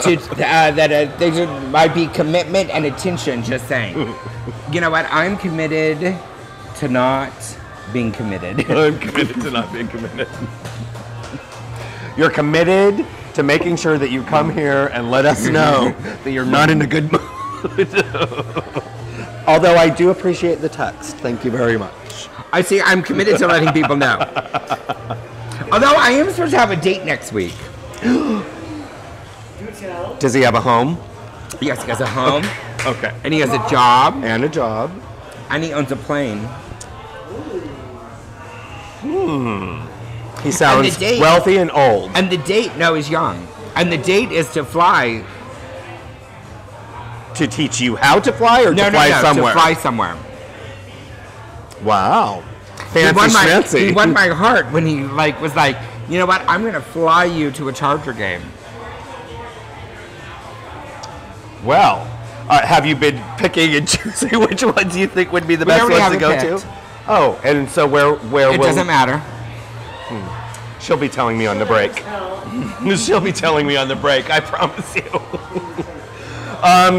there might be commitment and attention, just saying. You know what? I'm committed to not being committed. I'm committed to not being committed. You're committed to making sure that you come here and let us know that you're not in a good mood. Although I do appreciate the text. Thank you very much. I see. I'm committed to letting people know. Although I am supposed to have a date next week. Does he have a home? Yes, he has a home. Okay. And he has a job. And a job. And he owns a plane. He sounds wealthy and old. And the date, no, he's young. And the date is to fly. To teach you how to fly or to fly somewhere? To fly somewhere. Wow. Fancy. He won my heart when he was like, you know what, I'm going to fly you to a Charger game. Well, have you been picking and choosing which ones you think would be the best ones to go to? Oh, and so where it doesn't matter. She'll be telling me on the break. She'll be telling me on the break, I promise you.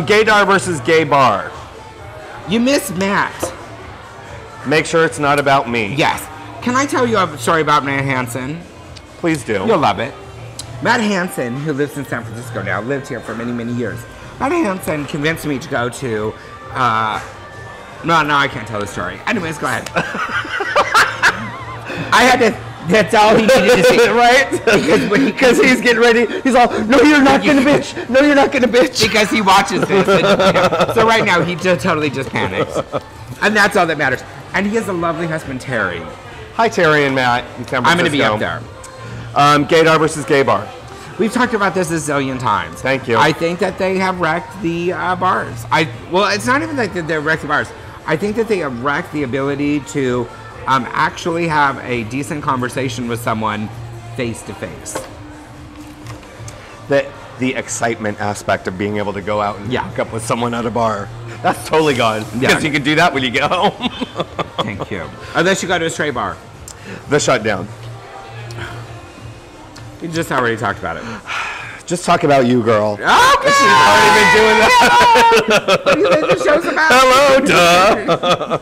Gaydar versus Gay Bar. You miss Matt. Make sure it's not about me. Yes. Can I tell you a story about Matt Hansen? Please do. You'll love it. Matt Hansen, who lives in San Francisco now, lived here for many, many years. Matt Hansen convinced me to go to, no, I can't tell the story. Anyways, go ahead. I had to, that's all he needed to see. Right? Because he's getting ready. He's all, no, you're not going to bitch. No, you're not going to bitch. Because he watches this. And, So right now, he totally just panics. And that's all that matters. And he has a lovely husband, Terry. Hi, Terry and Matt in San Francisco. I'm going to be up there. Gaydar versus Gay Bar. We've talked about this a zillion times. Thank you. I think that they have wrecked the bars. Well, it's not even like that they've wrecked the bars. I think that they have wrecked the ability to actually have a decent conversation with someone face to face. The excitement aspect of being able to go out and hook up with someone at a bar. That's totally gone. Because you can do that when you get home. Thank you. Unless you go to a straight bar. The shutdown. We just already talked about it. Just talk about you, girl. Okay. She's already been doing that. What do you think the show's about? Hello, duh.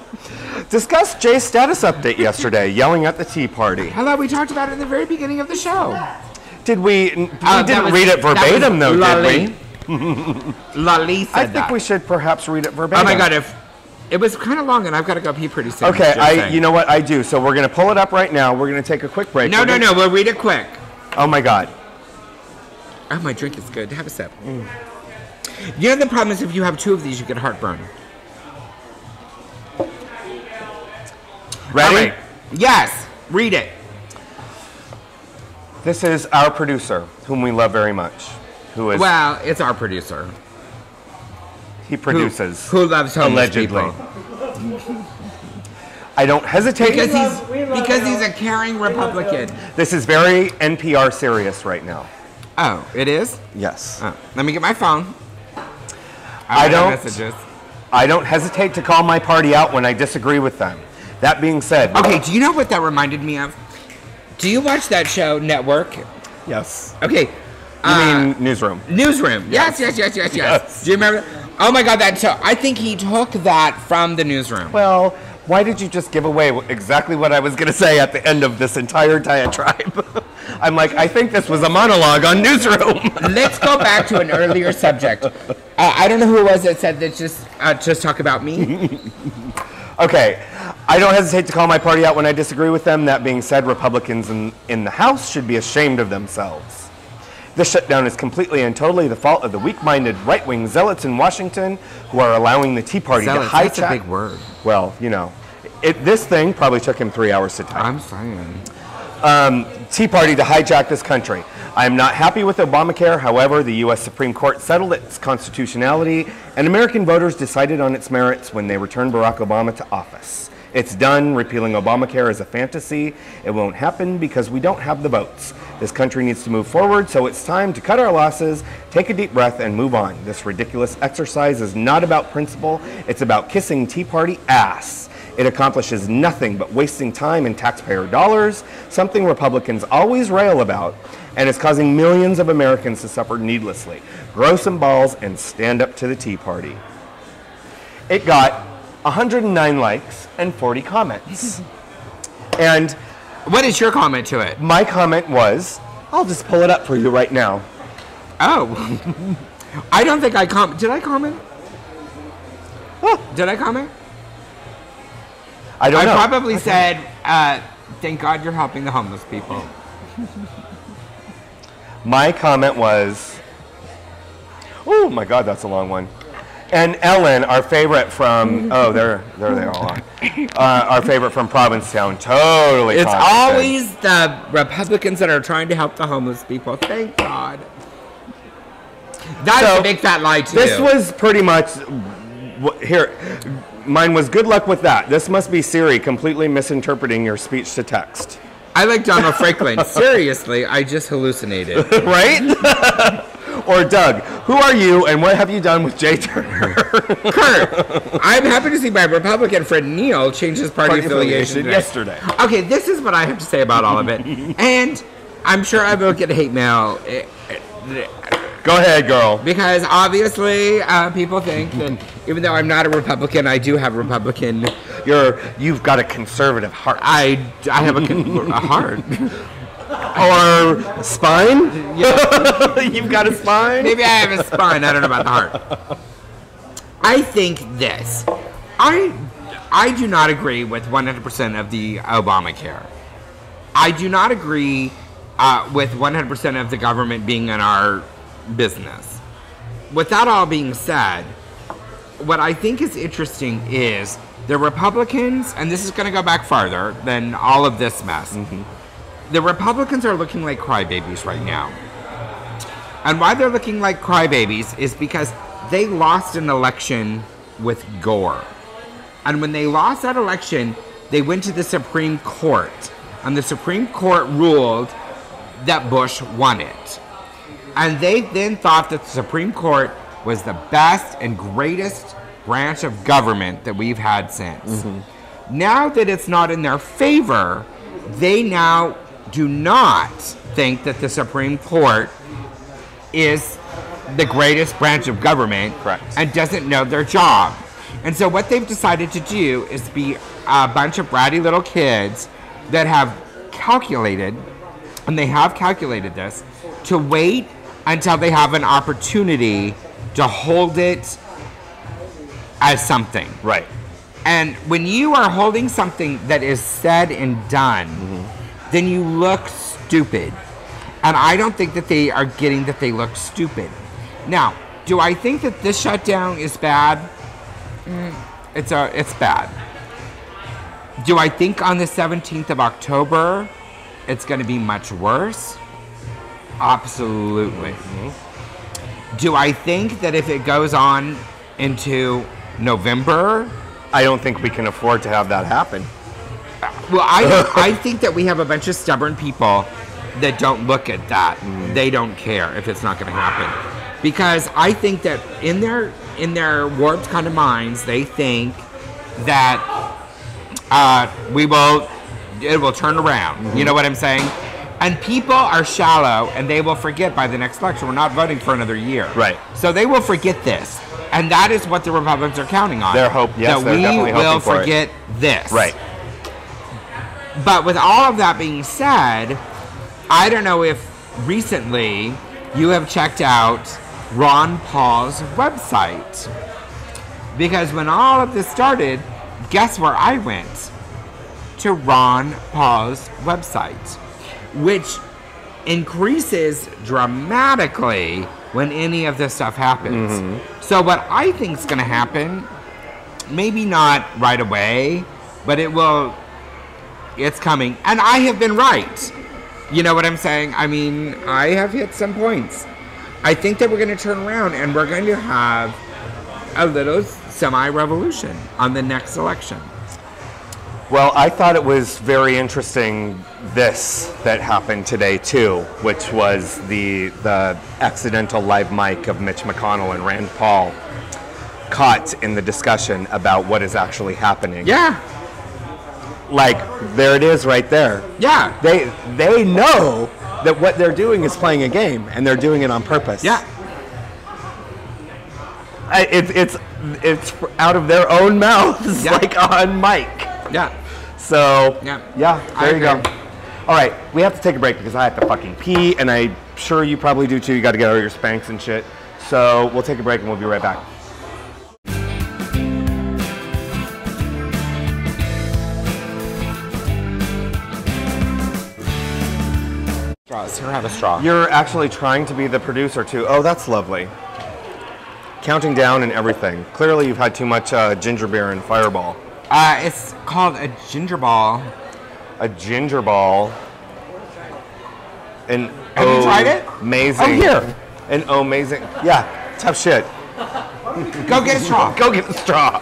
Discuss Jay's status update yesterday, yelling at the tea party. Hello, we talked about it in the very beginning of the show. Did we? We didn't read it verbatim, though, did we? Lali said I think we should perhaps read it verbatim. Oh my God, if it was kind of long, and I've got to go pee pretty soon. Okay, you know what? I do. So we're going to pull it up right now. We're going to take a quick break. No, we'll read it quick. Oh my God. Oh, my drink is good. Have a sip. You know the problem is if you have two of these, you get heartburn. Ready? Right. Yes. Read it. This is our producer, whom we love very much. Who is? Well, it's our producer. He produces. Who loves homeless allegedly. people. I don't hesitate. Because he's a caring Republican. This is very NPR serious right now. Oh, it is? Yes. Oh, let me get my phone. I don't. Messages. I don't hesitate to call my party out when I disagree with them. That being said. Okay, do you know what that reminded me of? Do you watch that show, Network? Yes. Okay. You mean Newsroom? Newsroom. Yes. Do you remember? Oh my God, I think he took that from the newsroom. Well, why did you just give away exactly what I was going to say at the end of this entire diatribe? I'm like, I think this was a monologue on Newsroom. Let's go back to an earlier subject. I don't know who it was that said that just talk about me. Okay, I don't hesitate to call my party out when I disagree with them. That being said, Republicans in the House should be ashamed of themselves. This shutdown is completely and totally the fault of the weak-minded right-wing zealots in Washington who are allowing the Tea Party Zealots, to hijack. that's a big word. Well, you know, this thing probably took him 3 hours to type. I'm saying. Tea Party to hijack this country. I am not happy with Obamacare. However, the U.S. Supreme Court settled its constitutionality, and American voters decided on its merits when they returned Barack Obama to office. It's done. Repealing Obamacare is a fantasy. It won't happen because we don't have the votes. This country needs to move forward, so it's time to cut our losses, take a deep breath, and move on. This ridiculous exercise is not about principle. It's about kissing Tea Party ass. It accomplishes nothing but wasting time and taxpayer dollars, something Republicans always rail about, and is causing millions of Americans to suffer needlessly. Grow some balls and stand up to the Tea Party. It got 109 likes and 40 comments. And what is your comment to it? my comment was, I'll just pull it up for you right now. Oh. I don't think I comment. Did I comment? Did I comment? I don't know. I probably said, thank God you're helping the homeless people. My comment was, oh my God, that's a long one. And Ellen, our favorite from, oh, there they all are. Our favorite from Provincetown, totally It's commented. always the Republicans that are trying to help the homeless people. Thank God. That's So, a big fat lie to This you. was pretty much, here, mine was good luck with that. This must be Siri completely misinterpreting your speech to text. I like Donald Franklin. Seriously, I just hallucinated. Right? Or Doug, who are you and what have you done with Jay Turner? Kurt, I'm happy to see my Republican friend Neil change his party affiliation today. yesterday. Okay, this is what I have to say about all of it. And I'm sure I will get hate mail. Go ahead, girl. Because obviously people think that even though I'm not a Republican, I do have Republican. You've got a conservative heart. I have a heart. Or spine? Yeah. You've got a spine? Maybe I have a spine. I don't know about the heart. I think this. I do not agree with 100% of the Obamacare. I do not agree with 100% of the government being in our business. With that all being said, what I think is interesting is the Republicans, and this is going to go back farther than all of this mess. Mm-hmm. The Republicans are looking like crybabies right now. And why they're looking like crybabies is because they lost an election with Gore. And when they lost that election, they went to the Supreme Court. And the Supreme Court ruled that Bush won it. And they then thought that the Supreme Court was the best and greatest branch of government that we've had since. Mm-hmm. Now that it's not in their favor, they now do not think that the Supreme Court is the greatest branch of government. Correct. And doesn't know their job. And so what they've decided to do is be a bunch of bratty little kids that have calculated, and they have calculated this, to wait until they have an opportunity to hold it as something. Right. And when you are holding something that is said and done, mm-hmm. then you look stupid. And I don't think that they are getting that they look stupid. Now, do I think that this shutdown is bad? It's bad. Do I think on the 17th of October it's going to be much worse? Absolutely. Mm-hmm. Do I think that if it goes on into November, I don't think we can afford to have that happen. Well, I think that we have a bunch of stubborn people that don't look at that. Mm. They don't care if it's not going to happen. Because I think that in their warped kind of minds, they think that it will turn around. Mm-hmm. You know what I'm saying? And people are shallow, and they will forget by the next election. We're not voting for another year. Right. So they will forget this. And that is what the Republicans are counting on. Their hope, yes, that they're we definitely will hoping for forget this. Right. But with all of that being said, I don't know if recently you have checked out Ron Paul's website. Because when all of this started, guess where I went? To Ron Paul's website, which increases dramatically when any of this stuff happens. Mm-hmm. So what I think is going to happen, maybe not right away, but it's coming. And I have been right. You know what I'm saying? I mean, I have hit some points. I think that we're going to turn around and we're going to have a little semi-revolution on the next election. Well, I thought it was very interesting that happened today too, which was the accidental live mic of Mitch McConnell and Rand Paul caught in the discussion about what is actually happening. Yeah. Like, there it is right there. Yeah. They know that what they're doing is playing a game, and they're doing it on purpose. Yeah. It's out of their own mouths, Yeah. like on mic. Yeah. So, Yeah. There you go. All right, we have to take a break because I have to fucking pee, and I'm sure you probably do too. You got to get out of your Spanx and shit. So we'll take a break, and we'll be right back. Straws. Here, have a straw. You're actually trying to be the producer too. Oh, that's lovely. Counting down and everything. Clearly, you've had too much ginger beer and Fireball. It's called a ginger ball. A ginger ball. Have you tried it? Amazing. Oh, here. An amazing. Yeah, tough shit. Go get a straw. Go get the straw.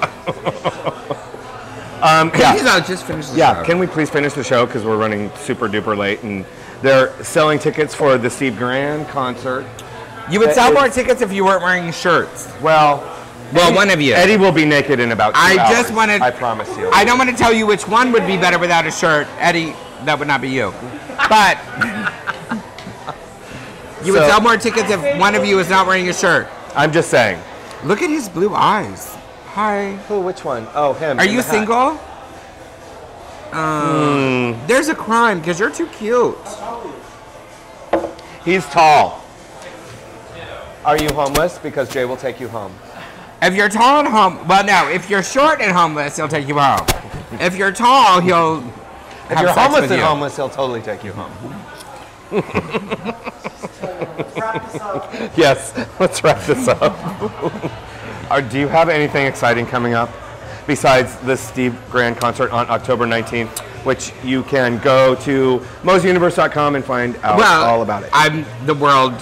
Please, I'll just finish the Yeah, show. can we please finish the show because we're running super duper late and they're selling tickets for the Steve Grand concert. You would sell more tickets if you weren't wearing shirts. Well, Well, one of you. Eddie will be naked in about 2 hours. I just wanted. I promise you. I don't want to tell you which one would be better without a shirt. Eddie, that would not be you. But you would So- sell more tickets if one of you is not wearing a shirt. I'm just saying. Look at his blue eyes. Hi. Who? Which one? Oh, him. Are in you the hat. single? There's a crime because you're too cute. He's tall. Are you homeless? Because Jay will take you home. If you're tall and well, no. If you're short and homeless, he'll take you home. If you're tall, he'll. If have you're sex homeless with and you. homeless, he'll totally take you home. Yes, let's wrap this up. Do you have anything exciting coming up besides the Steve Grand concert on October 19th, which you can go to mosuniverse.com and find out all about it? The World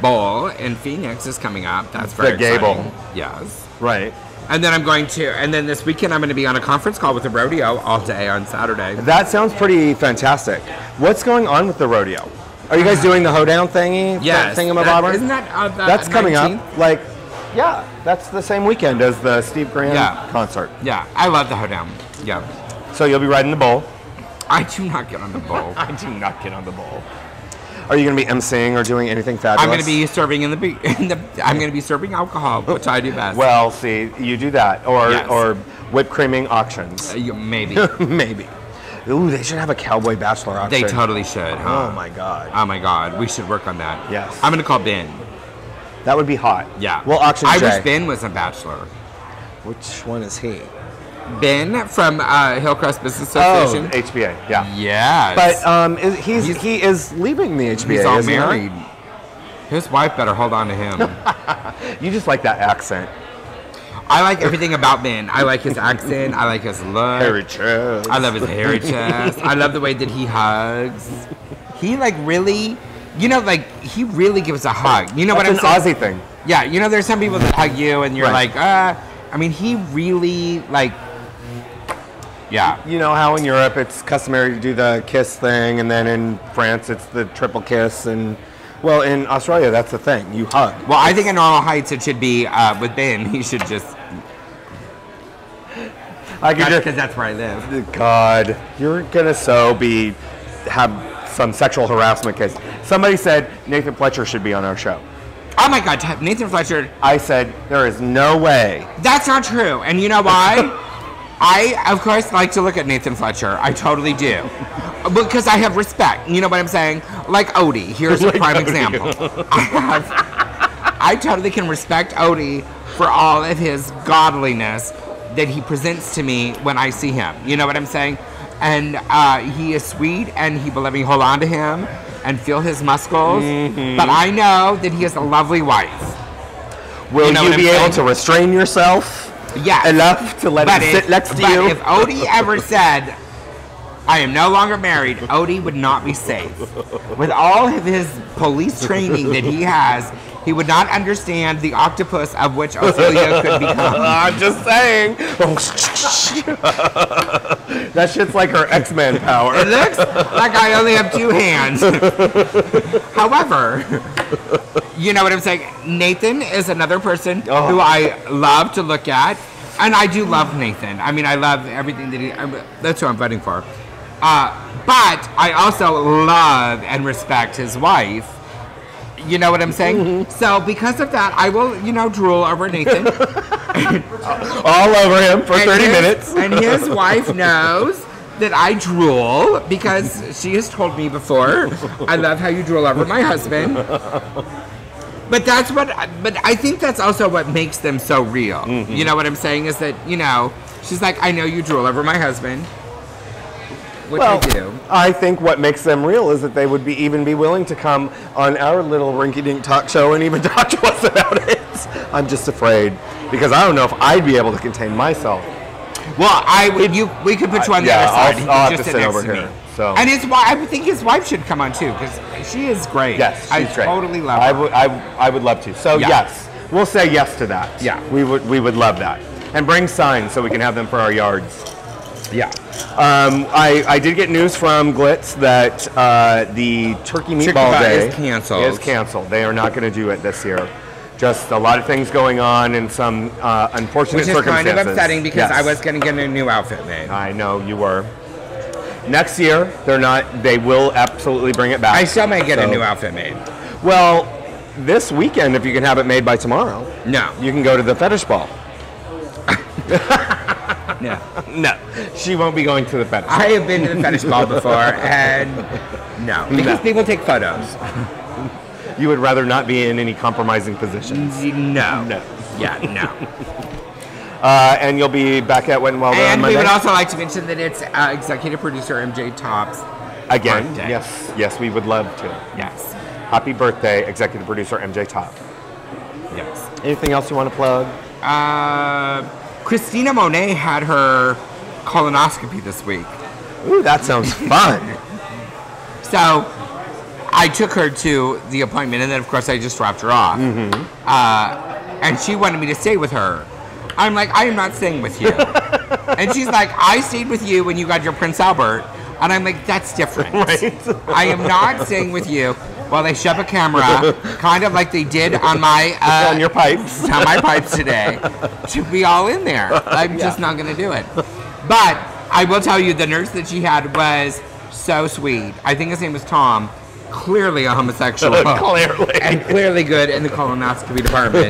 Bowl in Phoenix is coming up. That's very The Gay exciting. Bowl. Yes. Right. And then and then this weekend I'm going to be on a conference call with the rodeo all day on Saturday. That sounds pretty fantastic. What's going on with the rodeo? Are you guys doing the hoedown thingy? Yes. Thingamabobber? Isn't that That's coming 19th? up. Like, yeah, that's the same weekend as the Steve Grand concert. Yeah, I love the hoedown. Yeah. So you'll be riding the bull. I do not get on the bowl. I do not get on the bull. Are you going to be emceeing or doing anything fabulous? I'm going to be serving I'm going to be serving alcohol, which I do best. Well, see, you do that, or Yes. or whipped creaming auctions. Maybe. Maybe. Ooh, they should have a cowboy bachelor auction. They totally should, huh? Oh my god. Oh my God, we should work on that. Yes. I'm going to call Ben. That would be hot. Yeah. We'll auction I Jay. wish Ben was a bachelor. Which one is he? Ben from Hillcrest Business Oh, Association. HBA. Yeah. Yes. But he is leaving the HBA. he's all isn't he? married. His wife better hold on to him. You just like that accent. I like everything about Ben. I like his accent. I like his look. Hairy chest. I love his hairy chest. I love the way that he hugs. He really, he really gives a hug. You know That's what I'm an saying? Aussie thing. Yeah, there's some people that hug you and you're Right. like, he really yeah. You know how in Europe it's customary to do the kiss thing, and then in France it's the triple kiss, and well, in Australia that's the thing. You hug. Well, I think in Normal Heights it should be with Ben. He should just I could because just. that's where I live. God, you're gonna have some sexual harassment case. Somebody said Nathan Fletcher should be on our show. Oh my God, Nathan Fletcher. I said, there is no way. That's not true. And you know why? I, of course, like to look at Nathan Fletcher. I totally do. Because I have respect. You know what I'm saying? Like Odie. Here's a prime example. I totally can respect Odie for all of his godliness that he presents to me when I see him. You know what I'm saying? And he is sweet, and he will let me hold on to him and feel his muscles. But I know that he has a lovely wife. Will you be able to restrain yourself? Yeah. Enough to let him sit next to you? But if Odie ever said, I am no longer married, Odie would not be safe. With all of his police training that he has, he would not understand the octopus of which Ophelia could become. I'm just saying. That shit's like her X-Men power. It looks like I only have 2 hands. However, you know what I'm saying? Nathan is another person who I love to look at. And I do love Nathan. I mean, I love everything that that's who I'm voting for. But I also love and respect his wife. You know what I'm saying? So because of that, I will, drool over Nathan. All over him for 30 minutes. And his wife knows that I drool because she has told me before, I love how you drool over my husband. But I think that's also what makes them so real. You know what I'm saying? Is that, she's like, I know you drool over my husband. Which I do. I think what makes them real is that they would even be willing to come on our little rinky-dink talk show and even talk to us about it. I'm just afraid because I don't know if I'd be able to contain myself. Well, we could put you on the other side. I'll have to sit over here. So. And I would think his wife should come on too because she is great. Yes, she's great. I totally love her. I would love to. So yes, we'll say yes to that. Yeah, we would love that, and bring signs so we can have them for our yards. Yeah. I did get news from Glitz that the Turkey Meatball Day is canceled. They are not going to do it this year. Just a lot of things going on and some unfortunate circumstances. Which is kind of upsetting because I was going to get a new outfit made. I know you were. Next year, they will absolutely bring it back. I still may get a new outfit made. Well, this weekend, if you can have it made by tomorrow, no, you can go to the fetish ball. No, she won't be going to the fetish ball. I have been to the fetish ball before, and no, because people take photos. You would rather not be in any compromising positions. No. Yeah, no. And you'll be back at Wet n Wild on Monday? And we would also like to mention that it's executive producer MJ Topp's again. Birthday. Yes, we would love to. Yes. Happy birthday, executive producer MJ Topp. Yes. Anything else you want to plug? Christina Monet had her colonoscopy this week. Ooh, that sounds fun. So I took her to the appointment, and then, of course, I just dropped her off. And she wanted me to stay with her. I'm like, I am not staying with you. And she's like, I stayed with you when you got your Prince Albert. And I'm like, that's different. Right. I am not staying with you while they shove a camera, kind of like they did on my... on your pipes. On my pipes today, to be all in there. I'm just not going to do it. But I will tell you, the nurse that she had was so sweet. I think his name was Tom. Clearly a homosexual. Clearly. And clearly good in the colonoscopy department.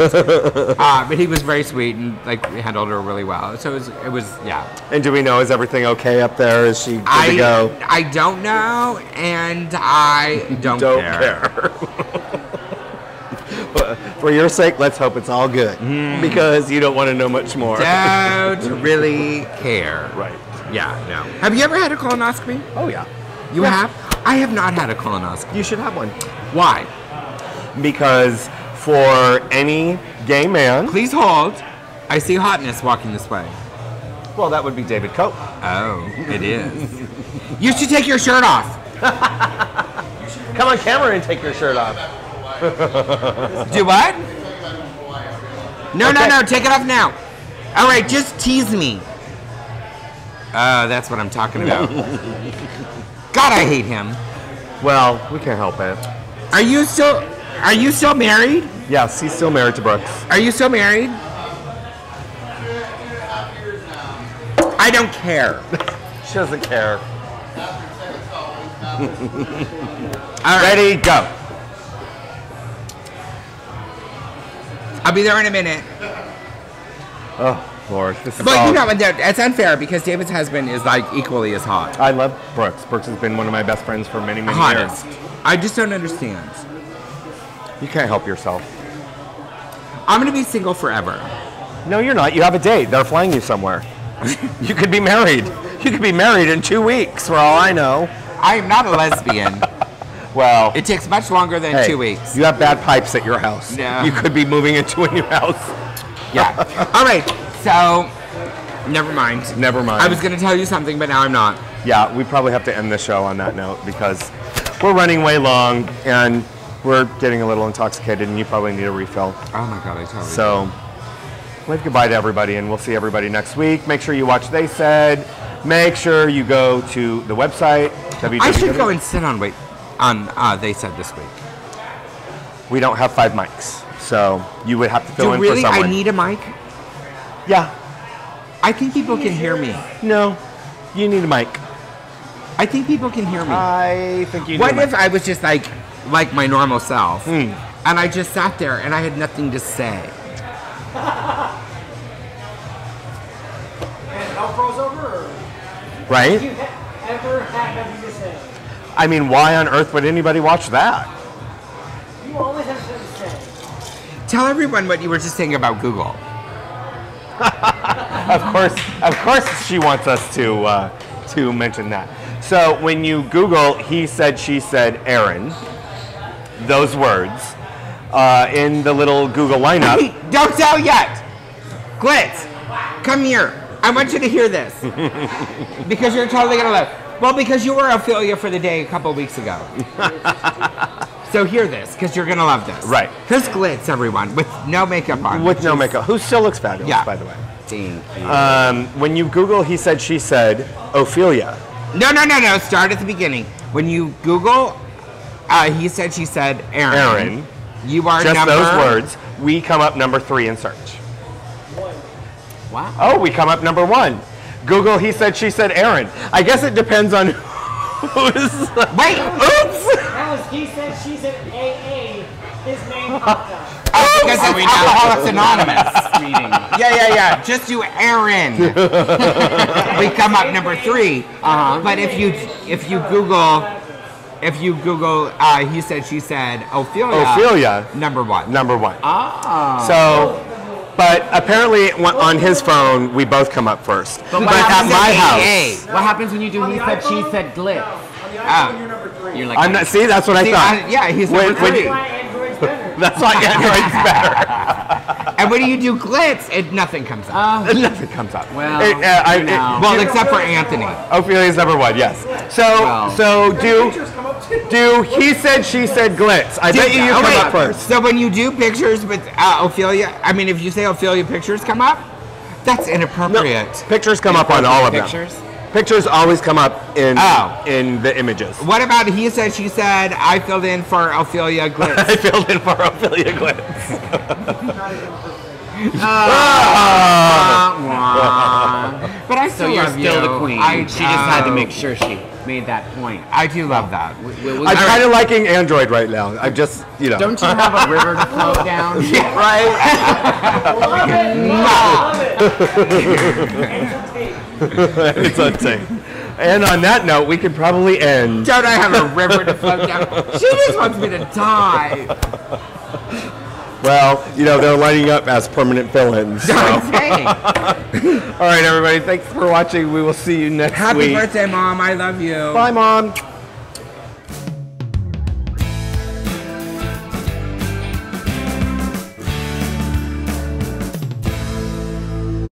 But he was very sweet and handled her really well. So it was yeah. And do we know, is everything okay up there? Is she good to go? I don't know, and I don't care. For your sake, let's hope it's all good. Because you don't want to know much more. Don't really care. Right. Yeah, no. Have you ever had a colonoscopy? Oh, yeah. You have? I have not had a colonoscopy. You should have one. Why? Because for any gay man... Please hold. I see hotness walking this way. Well, that would be David Cope. Oh, it is. You should take your shirt off. Come on camera and take your shirt off. Do what? No, okay. No, take it off now. All right, just tease me. That's what I'm talking about. God, I hate him. Well, we can't help it. Are you still married? Yes, he's still married to Brooks. Are you still married? I don't care. She doesn't care. All right. Ready, go. I'll be there in a minute. Oh, Lord. This is But all... you know, it's unfair because David's husband is like equally as hot. I love Brooks. Brooks has been one of my best friends for many, many Hottest. years. I just don't understand. You can't help yourself. I'm gonna be single forever. No, you're not. You have a date. They're flying you somewhere. You could be married. You could be married in 2 weeks, for all I know. I am not a lesbian. Well, It takes much longer than hey, 2 weeks. You have bad pipes at your house. No. You could be moving into a new house. Yeah. All right. So, never mind. Never mind. I was gonna tell you something, but now I'm not. Yeah, we probably have to end the show on that note because we're running way long and we're getting a little intoxicated and you probably need a refill. Oh my God, I totally. So, wave goodbye to everybody and we'll see everybody next week. Make sure you watch They Said. Make sure you go to the website. I should go and sit on They Said this week. We don't have 5 mics, so you would have to fill in really? for someone. I need a mic? Yeah. I think people can hear me. No, you need a mic. I think people can hear me. I think you. What if I was just like my normal self, Hmm. and I just sat there and I had nothing to say? And hell froze over, or Right? you ever have nothing to say? I mean, why on earth would anybody watch that? You always have something to say. Tell everyone what you were just saying about Google. Of course, she wants us to mention that. So when you Google "he said, she said, Aaron," those words in the little Google lineup. Don't tell yet. Glitz, come here. I want you to hear this because you're totally gonna love. Well, because you were Ophelia for the Day a couple weeks ago. So hear this because you're gonna love this. Right. Here's Glitz, everyone, with no makeup on. With no makeup. Who still looks fabulous, Yeah. by the way. Thank you. When you Google "he said, she said," Ophelia. No. Start at the beginning. When you Google, he said, she said, Aaron. You are Just number. those words. We come up number 3 in search. Wow. Oh, we come up number 1. Google "he said, she said, Aaron." I guess it depends on who's. Wait. Oops. That was he said, she said, AA. His name popped up. Oh, because it's Alcoholics Anonymous. Meeting. Yeah. Just do Aaron. We come up number 3. But if you Google, he said, she said, Ophelia. number 1. Number 1. Ah. So, but apparently on his phone, we both come up first. But what at happens my if house, AA? What happens when you do he said, she said, glitz? On the iPhone, you're number 3. You're like, I'm not. See, that's what I See, thought. yeah, he's When- number when 3. you- That's why Android's better. That's why Android's better. And when you do Glitz, nothing comes up. Nothing comes up. Well, no. Well, except for Anthony. Ophelia's number 1. Yes. So, Well. so do Pictures come up too. he said, she said, Glitz. I bet you Oh, come wait. up first. So when you do pictures with Ophelia, I mean, if you say Ophelia pictures come up, that's inappropriate. Pictures come up on all of them. Pictures? Pictures always come up in Oh. in the images. What about he said, she said, I filled in for Ophelia Glitz? I filled in for Ophelia Glitz. But I So still you're love still you. the queen. She just had to make sure she made that point. I do love that. I'm kind of liking Android right now. I'm just, Don't you have a river to flow down? right? Love it. It's unsafe. And on that note, we could probably end. Don't I have a river to float down? She just wants me to die. Well, they're lining up as permanent fill-ins. So. Don't say. All right, everybody. Thanks for watching. We will see you next Happy week. birthday, Mom. I love you. Bye, Mom.